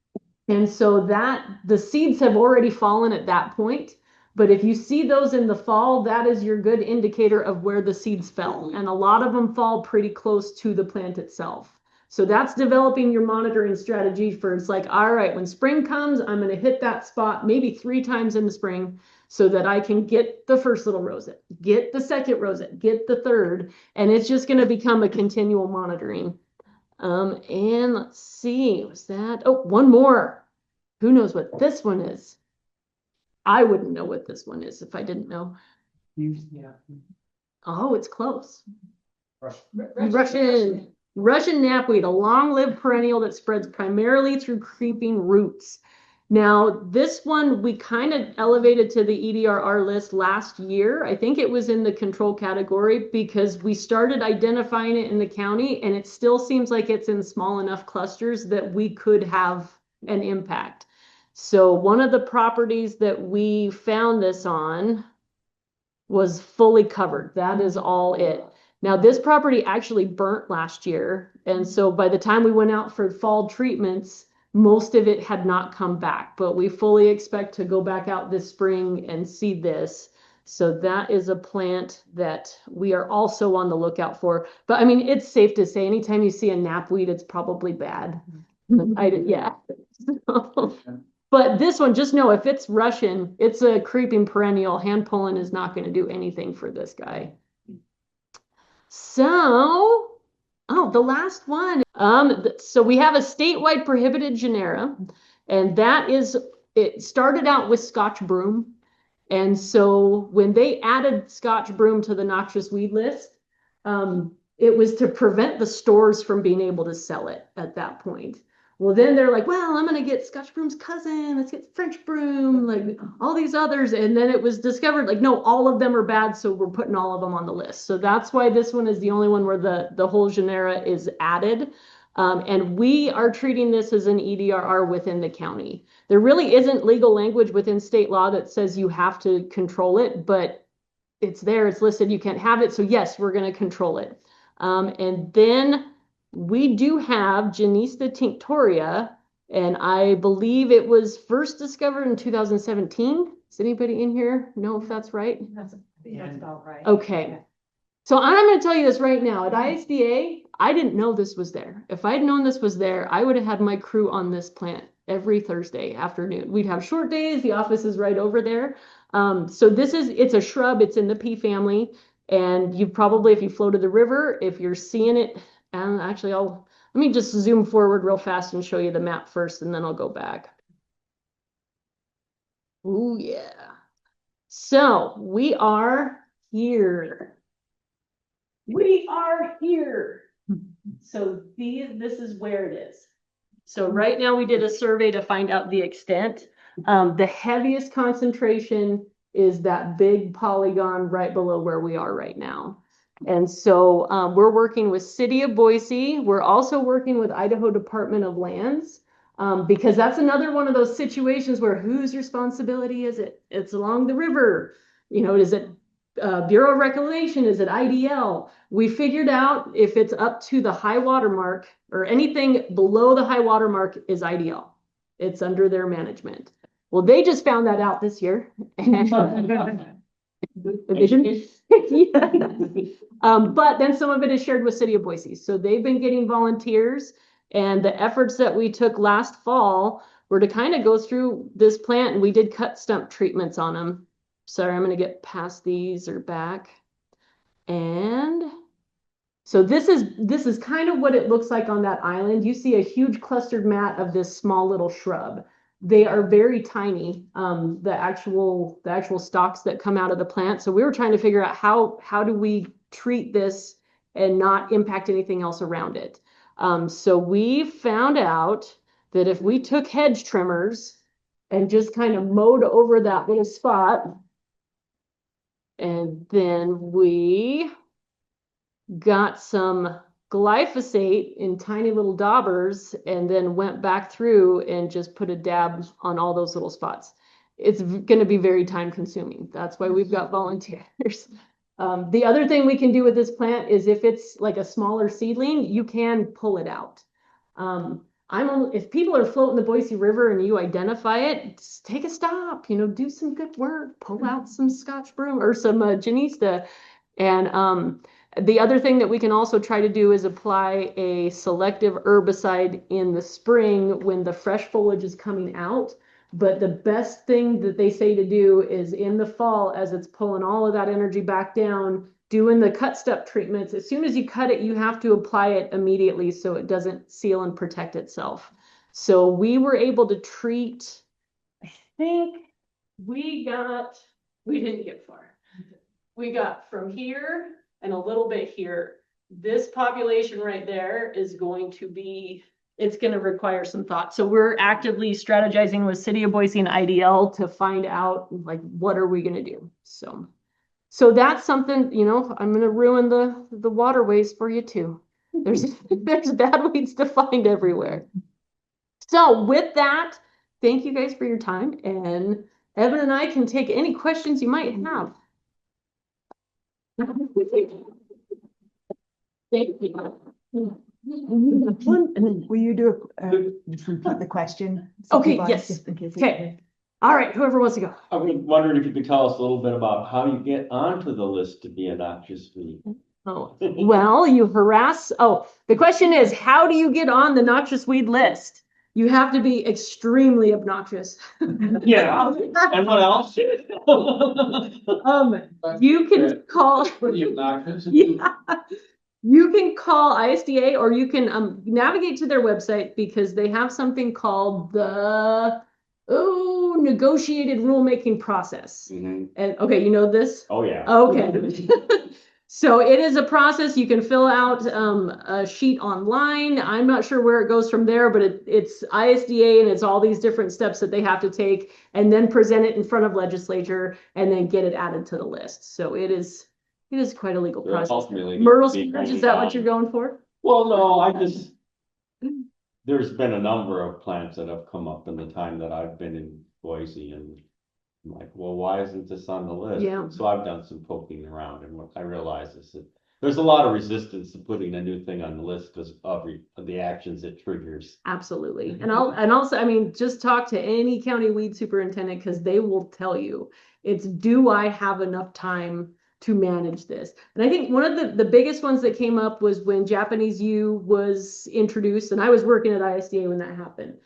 And so that the seeds have already fallen at that point. But if you see those in the fall, that is your good indicator of where the seeds fell. And a lot of them fall pretty close to the plant itself. So that's developing your monitoring strategy for it's like, all right, when spring comes, I'm going to hit that spot maybe 3 times in the spring so that I can get the first little rosette, get the second rosette, get the third. And it's just going to become a continual monitoring. And let's see, was that, oh, one more. Who knows what this one is? I wouldn't know what this one is if I didn't know. Yeah. Oh, it's close. Russian knapweed, a long-lived perennial that spreads primarily through creeping roots. Now, this one we kind of elevated to the EDRR list last year. I think it was in the control category because we started identifying it in the county, and it still seems like it's in small enough clusters that we could have an impact. So one of the properties that we found this on was fully covered. That is all it. Now, this property actually burnt last year. And so by the time we went out for fall treatments, most of it had not come back. But we fully expect to go back out this spring and seed this. So that is a plant that we are also on the lookout for. But I mean, it's safe to say anytime you see a knapweed, it's probably bad. Yeah. But this one, just know if it's Russian, it's a creeping perennial. Hand pulling is not going to do anything for this guy. So, oh, the last one. So we have a statewide prohibited genera, and that is, it started out with Scotch broom. And so when they added Scotch broom to the noxious weed list, it was to prevent the stores from being able to sell it at that point. Well, then they're like, well, I'm going to get Scotch broom's cousin. Let's get French broom, like all these others. And then it was discovered, like, no, all of them are bad. So we're putting all of them on the list. So that's why this one is the only one where the whole genera is added. And we are treating this as an EDRR within the county. There really isn't legal language within state law that says you have to control it, but it's there, it's listed, you can't have it. So yes, we're going to control it. And then we do have Genista tinctoria, and I believe it was first discovered in 2017. Does anybody in here know if that's right? That's about right. Okay. So I'm going to tell you this right now. At ISDA, I didn't know this was there. If I'd known this was there, I would have had my crew on this plant every Thursday afternoon. We'd have short days. The office is right over there. So it's a shrub. It's in the pea family. And you probably, if you flow to the river, if you're seeing it, and actually let me just zoom forward real fast and show you the map first, and then I'll go back. Ooh, yeah. So we are here. We are here. So this is where it is. So right now we did a survey to find out the extent. The heaviest concentration is that big polygon right below where we are right now. And so we're working with City of Boise. We're also working with Idaho Department of Lands because that's another one of those situations where whose responsibility is it? It's along the river. You know, is it Bureau of Reclamation? Is it IDL? We figured out if it's up to the high water mark or anything below the high water mark is IDL. It's under their management. Well, they just found that out this year. But then some of it is shared with City of Boise. So they've been getting volunteers, and the efforts that we took last fall were to kind of go through this plant, and we did cut stump treatments on them. Sorry, I'm going to get past these or back. And so this is kind of what it looks like on that island. You see a huge clustered mat of this small little shrub. They are very tiny, the actual stalks that come out of the plant. So we were trying to figure out how do we treat this and not impact anything else around it. So we found out that if we took hedge trimmers and just kind of mowed over that little spot, and then we got some glyphosate in tiny little daubers and then went back through and just put a dab on all those little spots. It's going to be very time consuming. That's why we've got volunteers. The other thing we can do with this plant is if it's like a smaller seedling, you can pull it out. If people are floating the Boise River and you identify it, just take a stop, do some good work, pull out some Scotch broom or some Genista. And the other thing that we can also try to do is apply a selective herbicide in the spring when the fresh foliage is coming out. But the best thing that they say to do is in the fall, as it's pulling all of that energy back down, doing the cut step treatments. As soon as you cut it, you have to apply it immediately so it doesn't seal and protect itself. So we were able to treat, I think we didn't get far. We got from here and a little bit here. This population right there is going to be, it's going to require some thought. So we're actively strategizing with City of Boise and IDL to find out, like, what are we going to do? So that's something, I'm going to ruin the waterways for you too. There's bad weeds to find everywhere. So with that, thank you guys for your time, and Evan and I can take any questions you might have. Thank you. And then will you do just repeat the question? Okay, yes. Just in case Okay. All right, whoever wants to go. I was wondering if you could tell us a little bit about how you get onto the list to be a noxious weed. Oh, well, you harass. Oh, the question is, how do you get on the noxious weed list? You have to be extremely obnoxious. Yeah. And what else? You can call. Pretty obnoxious. Yeah. You can call ISDA or you can navigate to their website because they have something called the negotiated rulemaking process. Mm-hmm. And okay, you know this? Oh, yeah. Okay. So it is a process. You can fill out a sheet online. I'm not sure where it goes from there, but it's ISDA and it's all these different steps that they have to take and then present it in front of legislature and then get it added to the list. So it is quite a legal process. Myrtle Spears, is that what you're going for? Well, no, there's been a number of plants that have come up in the time that I've been in Boise, and I'm like, well, why isn't this on the list? Yeah. So I've done some poking around, and what I realize is that there's a lot of resistance to putting a new thing on the list because of the actions it triggers. Absolutely. And also, I mean, just talk to any county weed superintendent because they will tell you it's, do I have enough time to manage this? And I think one of the biggest ones that came up was when Japanese yew was introduced, and I was working at ISDA when that happened.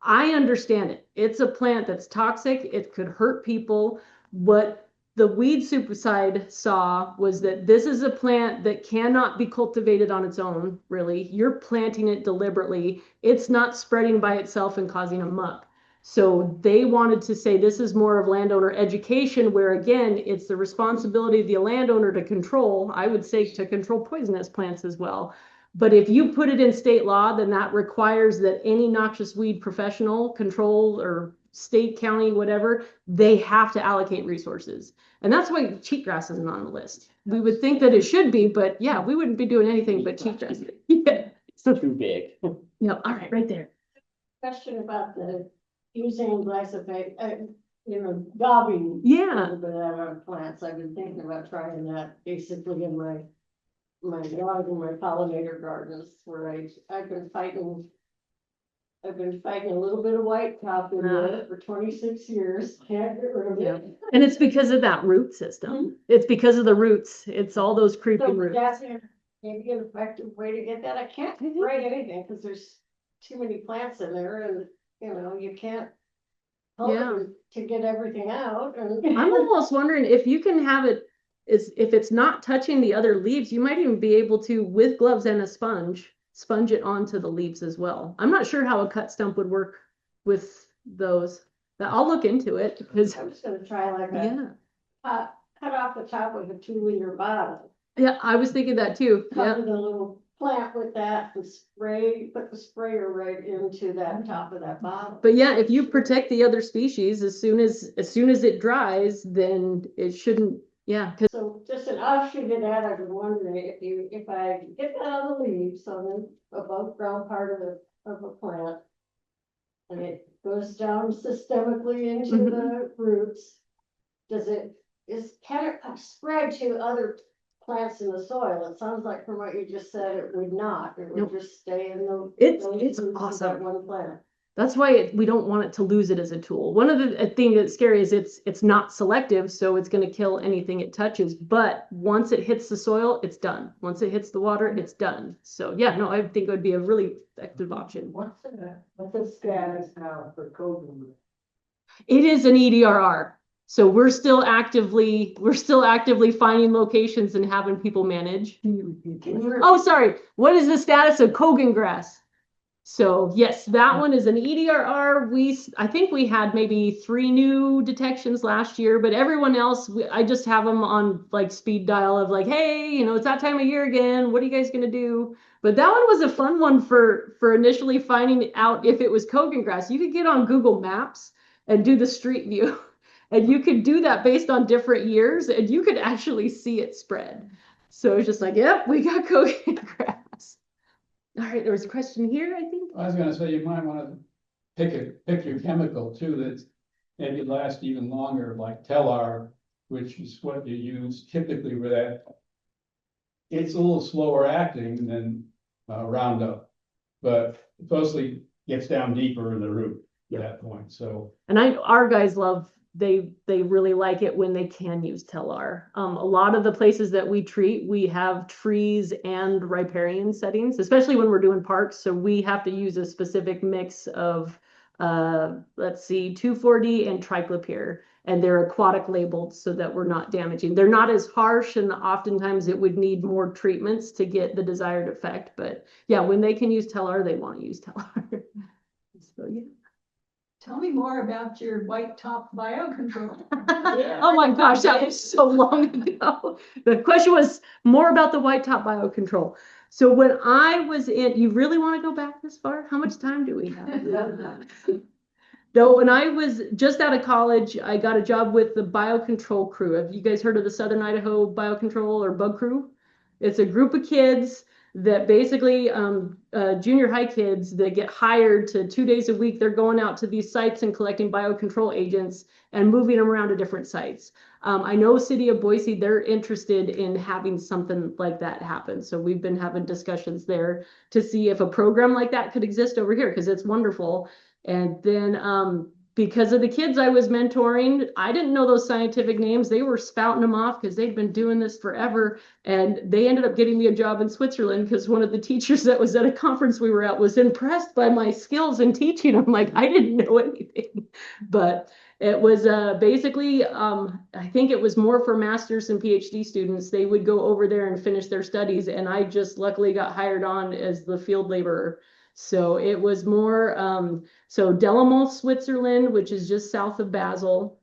I understand it. It's a plant that's toxic. It could hurt people. What the weed superside saw was that this is a plant that cannot be cultivated on its own, really. You're planting it deliberately. It's not spreading by itself and causing a muck. So they wanted to say this is more of landowner education, where again, it's the responsibility of the landowner to control, I would say to control poisonous plants as well. But if you put it in state law, then that requires that any noxious weed professional control or state, county, whatever, they have to allocate resources. And that's why cheatgrass isn't on the list. We would think that it should be, but yeah, we wouldn't be doing anything but cheatgrass. Yeah. So, Too big. yeah, all right, right there. Question about the using glyphosate, daubing. Yeah. The plants, I've been thinking about trying that basically in my yard and my pollinator gardens where I've been fighting a little bit of white top in there for 26 years, can't get rid of Yeah. it. And it's because of that root system. It's because of the roots. It's all those creeping So roots. that's maybe an effective way to get that. I can't spray anything because there's too many plants in there and, you can't help Yeah. it to get everything out. And I'm almost wondering if you can have it, if it's not touching the other leaves, you might even be able to, with gloves and a sponge it onto the leaves as well. I'm not sure how a cut stump would work with those. But I'll look into it because I'm just gonna try like yeah. cut off the top with a 2-liter bottle. Yeah, I was thinking that too. Yeah. Cover the little plant with that and put the sprayer right into that top of that bottle. But yeah, if you protect the other species, as soon as it dries, then it shouldn't, yeah. So just an offshoot of that, I was wondering if I get that on the leaves, on the above ground part of a plant, and it goes down systemically into Mhm. the roots, can it spread to other plants in the soil? It sounds like from what you just said, it would not. It would Nope. just stay in those It's roots of awesome. that one plant. That's why we don't want it to lose it as a tool. One of the thing that's scary is it's not selective, so it's going to kill anything it touches. But once it hits the soil, it's done. Once it hits the water, it's done. So yeah, no, I think it would be a really effective option. What's the status now for COVID? It is an EDRR. So we're still actively finding locations and having people manage. Can you repeat that? Oh, sorry. What is the status of Kogan grass? So yes, that one is an EDRR. I think we had maybe 3 new detections last year, but everyone else, I just have them on like speed dial of like, hey, it's that time of year again. What are you guys gonna do? But that one was a fun one for initially finding out if it was Kogan grass. You could get on Google Maps and do the street view. And you could do that based on different years, and you could actually see it spread. So it's just like, yep, we got Kogan grass. All right, there was a question here, I think. I was gonna say, you might wanna pick your chemical too, that maybe lasts even longer, like Telar, which is what you use typically for that. It's a little slower acting than Roundup, but mostly gets down deeper in the root at that point, so. And our guys they really like it when they can use Telar. A lot of the places that we treat, we have trees and riparian settings, especially when we're doing parks. So we have to use a specific mix of, let's see, 2,4-D and triclopyr, and they're aquatic labeled so that we're not damaging. They're not as harsh, and oftentimes it would need more treatments to get the desired effect. But yeah, when they can use Telar, they want to use Telar. So yeah. Tell me more about your white top biocontrol. Oh my gosh, that was so long ago. The question was more about the white top biocontrol. So when I was you really want to go back this far? How much time do we have? Though when I was just out of college, I got a job with the biocontrol crew. Have you guys heard of the Southern Idaho Biocontrol or Bug Crew? It's a group of kids that basically junior high kids that get hired to 2 days a week. They're going out to these sites and collecting biocontrol agents and moving them around to different sites. I know City of Boise, they're interested in having something like that happen. So we've been having discussions there to see if a program like that could exist over here, because it's wonderful. And then because of the kids I was mentoring, I didn't know those scientific names. They were spouting them off because they'd been doing this forever. And they ended up getting me a job in Switzerland because one of the teachers that was at a conference we were at was impressed by my skills in teaching. I'm like, I didn't know anything. But it was basically, I think it was more for master's and PhD students. They would go over there and finish their studies. And I just luckily got hired on as the field laborer. So it was more, so Delamont, Switzerland, which is just south of Basel.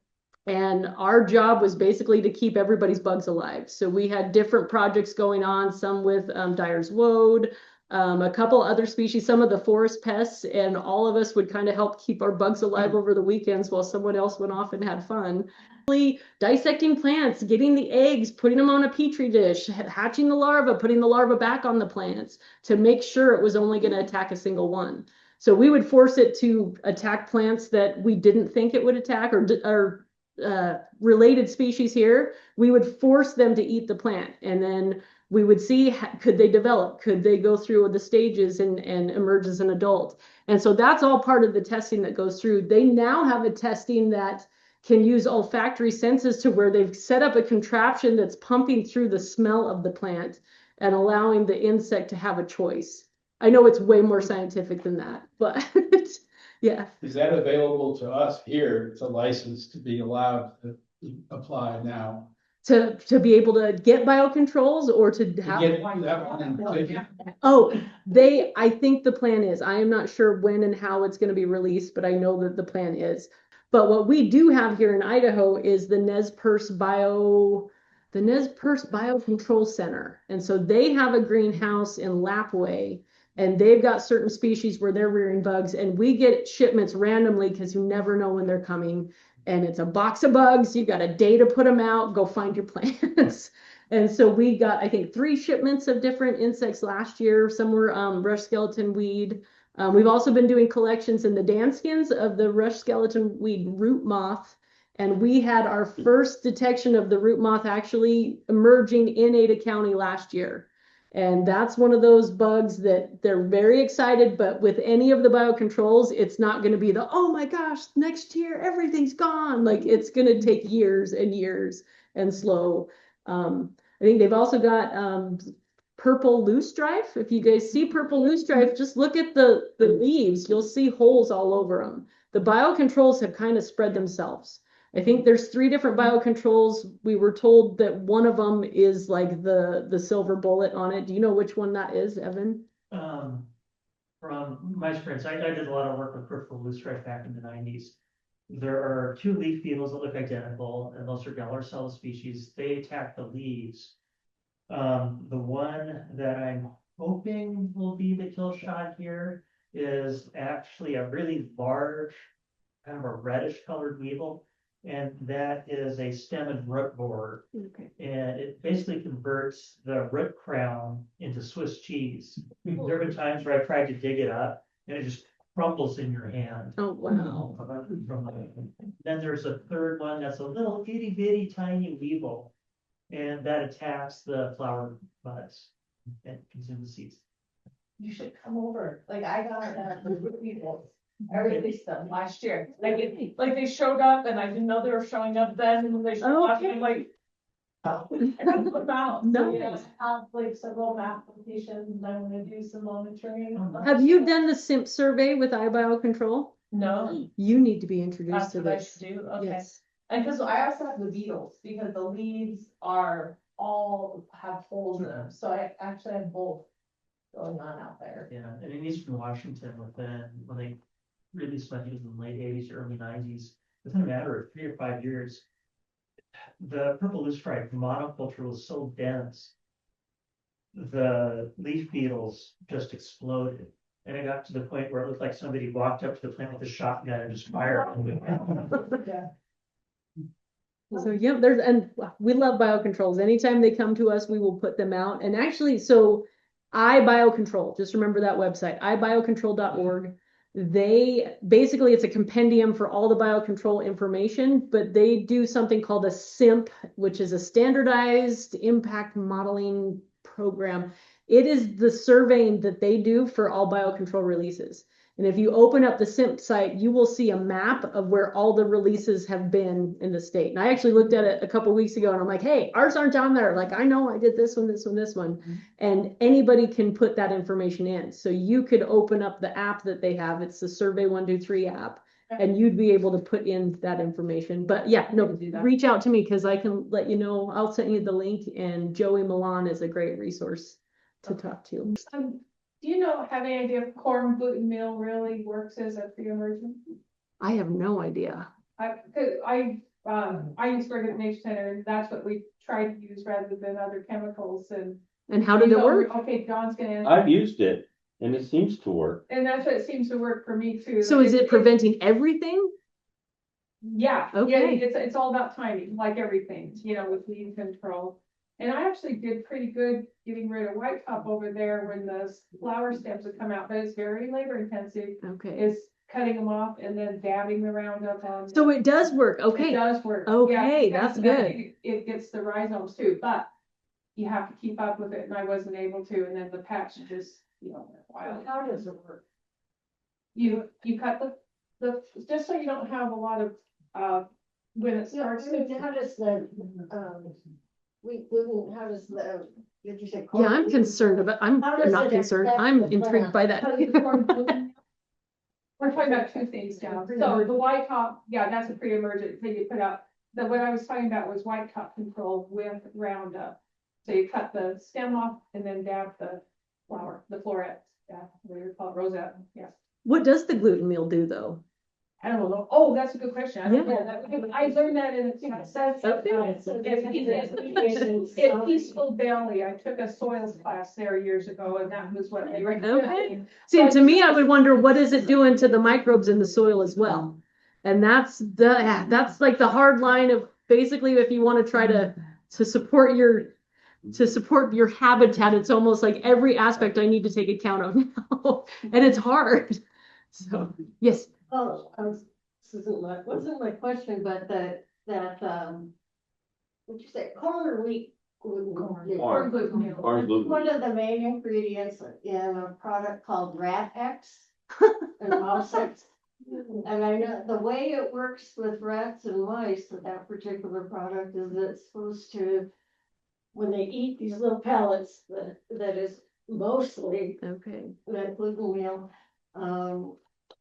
And our job was basically to keep everybody's bugs alive. So we had different projects going on, some with Dyer's Woad, a couple other species, some of the forest pests, and all of us would kind of help keep our bugs alive over the weekends while someone else went off and had fun. Dissecting plants, getting the eggs, putting them on a petri dish, hatching the larva, putting the larva back on the plants to make sure it was only going to attack a single one. So we would force it to attack plants that we didn't think it would attack, or related species here. We would force them to eat the plant, and then we would see, could they develop, could they go through the stages and emerge as an adult. And so that's all part of the testing that goes through. They now have a testing that can use olfactory senses to where they've set up a contraption that's pumping through the smell of the plant and allowing the insect to have a choice. I know it's way more scientific than that, but yeah. Is that available to us here? It's a license to be allowed to apply now. To be able to get biocontrols or to have. Get that one. Oh, I think the plan is, I am not sure when and how it's going to be released, but I know that the plan is. But what we do have here in Idaho is the Nez Perce Biocontrol Center. And so they have a greenhouse in Lapway, and they've got certain species where they're rearing bugs, and we get shipments randomly because you never know when they're coming. And it's a box of bugs. You've got a day to put them out, go find your plants. And so we got, I think, 3 shipments of different insects last year. Some were rush skeleton weed. We've also been doing collections in the Danskins of the rush skeleton weed root moth. And we had our first detection of the root moth actually emerging in Ada County last year. And that's one of those bugs that they're very excited, but with any of the biocontrols, it's not going to be the, oh my gosh, next year, everything's gone. Like, it's going to take years and years and slow. I think they've also got purple loosestrife. If you guys see purple loosestrife, just look at the leaves. You'll see holes all over them. The biocontrols have kind of spread themselves. I think there's 3 different biocontrols. We were told that one of them is like the silver bullet on it. Do you know which one that is, Evan? From my experience, I did a lot of work with purple loosestrife back in the 90s. There are 2 leaf beetles that look identical, and those are Gallercella species. They attack the leaves. The one that I'm hoping will be the kill shot here is actually a really large, kind of a reddish colored weevil. And that is a stem and root borer. Okay. And it basically converts the root crown into Swiss cheese. There have been times where I've tried to dig it up and it just crumbles in your hand. Oh, wow. Then there's a third one that's a little itty bitty tiny weevil. And that attacks the flower buds and consumes the seeds. You should come over. Like, I got the people. I released them last year. Like they showed up and I didn't know they were showing up then, and when they showed up, I'm like, oh, I gotta put them out. So, yeah, I have like several map applications and I'm gonna do some monitoring. Have you done the SIMP survey with iBiocontrol? No, You need to be introduced that's to what I this. should do. Okay. Yes. And because I also have the beetles, because the leaves are all have holes in them. So I actually have both going on out there. Yeah, and in Eastern Washington, when they released my news in the late 80s, early 90s, within a matter of 3 or 5 years, the purple loosestrife monoculture was so dense, the leaf beetles just exploded. And it got to the point where it looked like somebody walked up to the plant with a shotgun and just fired. Yeah. So yeah, and we love biocontrols. Anytime they come to us, we will put them out. And actually, so iBiocontrol, just remember that website, ibiocontrol.org. They basically, it's a compendium for all the biocontrol information, but they do something called a SIMP, which is a standardized impact modeling program. It is the surveying that they do for all biocontrol releases. And if you open up the SIMP site, you will see a map of where all the releases have been in the state. And I actually looked at it a couple of weeks ago and I'm like, hey, ours aren't down there. Like, I know I did this one, this one, this one. Mm-hmm. And anybody can put that information in. So you could open up the app that they have. It's the Survey 123 app. And you'd be able to put in that information. But yeah, no, reach out to me because I can let you know. I'll send you the link. And Joey Milan is a great resource to talk to. Do you have any idea if corn gluten meal really works as a pre-emergent? I have no idea. I use Organic Nature Center, and that's what we try to use rather than other chemicals and. And how did it work? Okay, Dawn's gonna answer. I've used it and it seems to work. And that's what it seems to work for me too. So is it preventing everything? Yeah, yeah, Okay. it's all about timing, like everything, with weed control. And I actually did pretty good getting rid of white top over there when the flower stems would come out, but it's very labor intensive. Okay. Is cutting them off and then dabbing the Roundup on. So it does work. It Okay. does work. Okay, Yeah, that's because good. It gets the rhizomes too, but you have to keep up with it, and I wasn't able to, and then the patch just, wild. How does it work? You cut the, just so you don't have a lot of, when it starts. How does the, wheat gluten, how does the, did you say? Yeah, I'm concerned about, I'm How does not it concerned. affect I'm the intrigued plant? by that. We're talking about two things now. So the white top, yeah, that's a pre-emergent thing you put up. What I was talking about was white top control with Roundup. So you cut the stem off and then dab the flower, the florets, whatever you call it, rosette, yeah. What does the gluten meal do though? I don't know. Oh, that's a good question. I don't Yeah. know that. I learned that in a sense. Okay. It's Peaceful Valley. I took a soils class there years ago, and that was what they recommended. Okay. See, to me, I would wonder, what is it doing to the microbes in the soil as well? And that's like the hard line of basically, if you want to try to support your habitat, it's almost like every aspect I need to take account of now. And it's hard. So, yes. Oh, this wasn't my question, but what'd you say, corn or wheat? Corn gluten meal. Corn gluten. One of the main ingredients in a product called Rat X and Mouse X. And I know the way it works with rats and mice with that particular product is it's supposed to, when they eat these little pellets, that is mostly Okay. that gluten meal,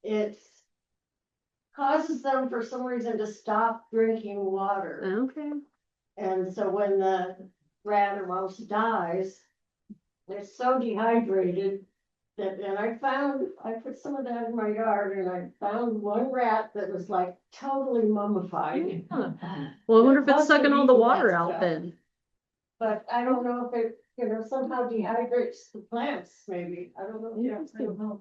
it causes them for some reason to stop drinking water. Okay. And so when the rat or mouse dies, it's so dehydrated that, and I put some of that in my yard, and I found one rat that was like totally mummified. Huh. Well, I wonder if it's sucking all the water out then. But I don't know if it, somehow dehydrates the plants, maybe. I don't know. I don't know.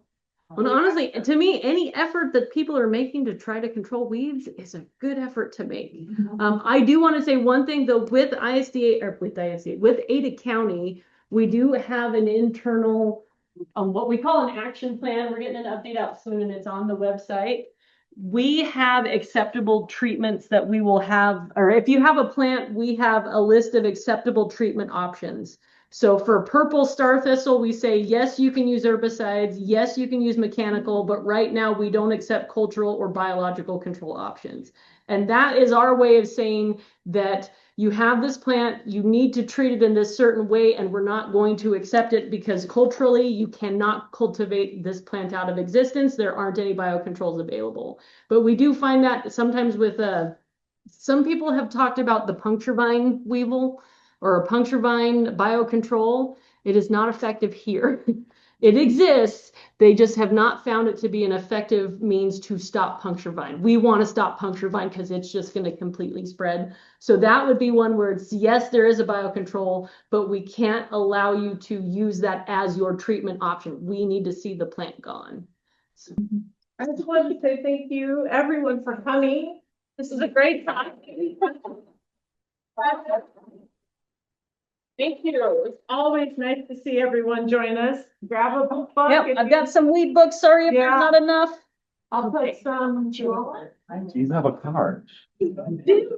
Well, honestly, to me, any effort that people are making to try to control weeds is a good effort to make. I do want to say one thing though, with Ada County, we do have an internal, what we call an action plan. We're getting an update out soon and it's on the website. We have acceptable treatments that we will have, or if you have a plant, we have a list of acceptable treatment options. So for purple star thistle, we say, yes, you can use herbicides. Yes, you can use mechanical, but right now we don't accept cultural or biological control options. And that is our way of saying that you have this plant, you need to treat it in this certain way, and we're not going to accept it because culturally you cannot cultivate this plant out of existence. There aren't any biocontrols available. But we do find that sometimes with some people have talked about the puncture vine weevil or a puncture vine biocontrol. It is not effective here. It exists. They just have not found it to be an effective means to stop puncture vine. We want to stop puncture vine because it's just going to completely spread. So that would be one where it's, yes, there is a biocontrol, but we can't allow you to use that as your treatment option. We need to see the plant gone. So. I just wanted to say thank you, everyone, for coming. This is a great time. Thank you. It's always nice to see everyone join us. Grab a book. Yep, I've got some weed books. Sorry if there's not enough. I'll put some. Do you have a card? Dude.